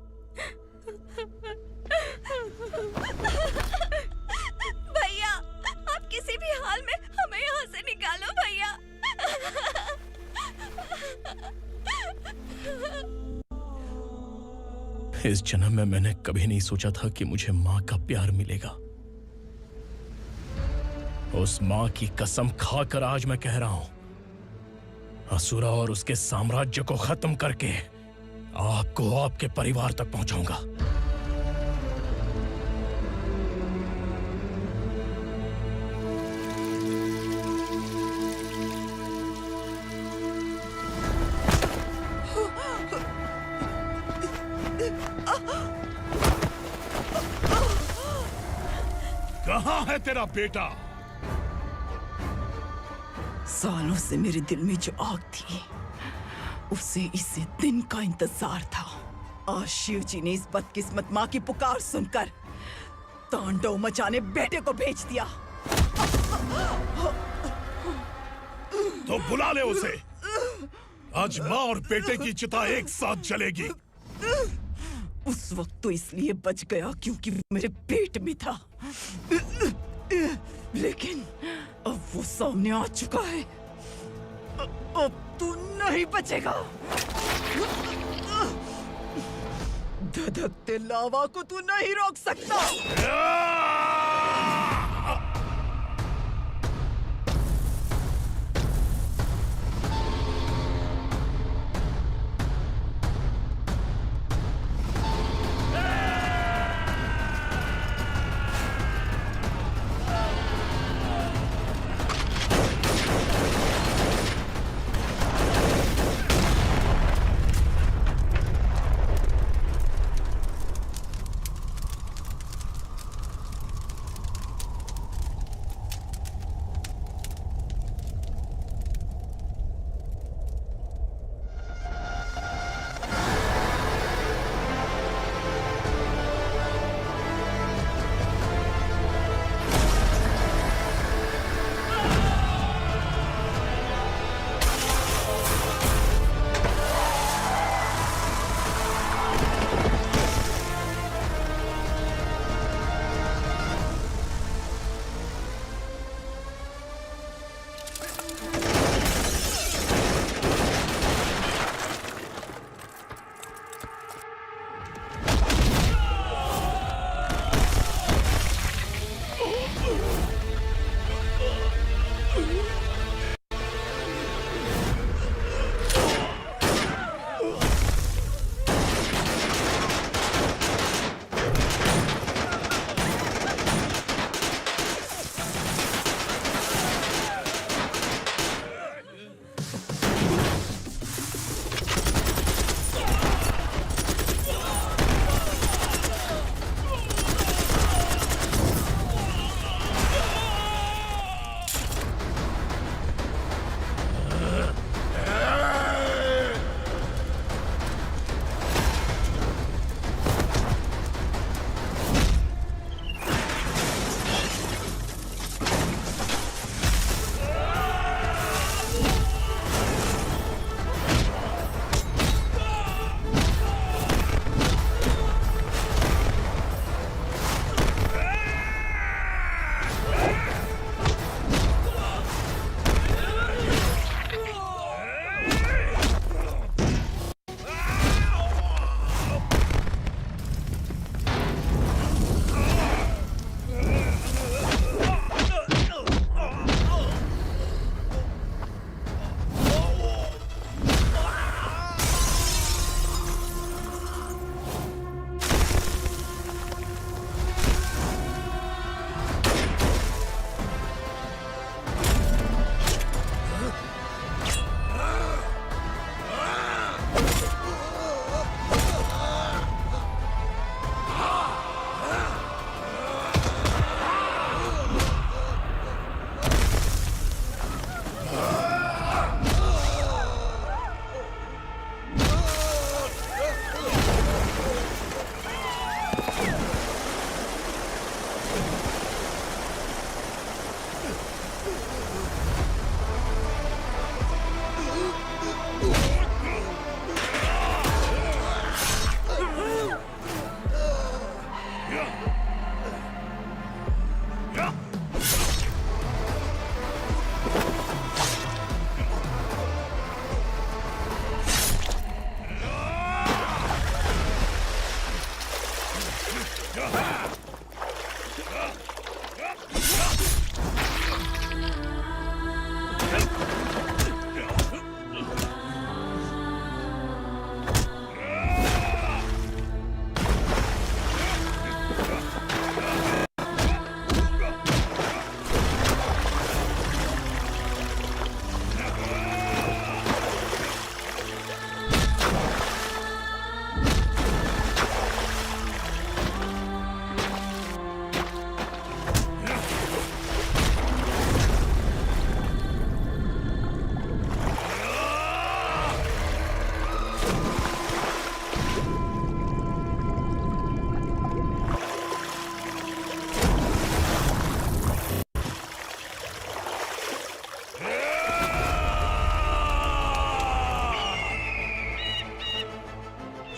भैया, आप किसी भी हाल में हमें यहाँ से निकालो भैया। इस जन्म में मैंने कभी नहीं सोचा था कि मुझे माँ का प्यार मिलेगा। उस माँ की कसम खाकर आज मैं कह रहा हूं, असुरा और उसके साम्राज्य को खत्म करके आपको आपके परिवार तक पहुंचाऊंगा। कहाँ है तेरा बेटा? सालों से मेरे दिल में जो आग थी, उसे इस दिन का इंतजार था। आज शिव जी ने इस बदकिस्मत माँ की पुकार सुनकर तांडव मचाने बेटे को भेज दिया। तो बुला ले उसे। आज माँ और बेटे की चिता एक साथ जलेगी। उस वक्त तो इसलिए बच गया क्योंकि वो मेरे पेट में था, लेकिन अब वो सामने आ चुका है। अब तू नहीं बचेगा। धधकते लावा को तू नहीं रोक सकता।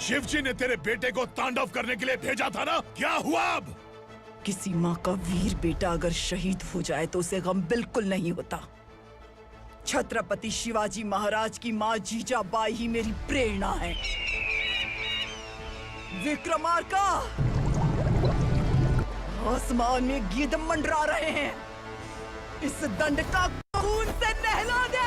शिवजी ने तेरे बेटे को तांडव करने के लिए भेजा था ना, क्या हुआ अब? किसी माँ का वीर बेटा अगर शहीद हो जाए तो उसे गम बिल्कुल नहीं होता। छत्रपति शिवाजी महाराज की माँ जीजाबाई ही मेरी प्रेरणा है। विक्रमार्का, आसमान में गिद्ध मंडरा रहे हैं, इस दंड का खून से नहला दे।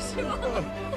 शिवा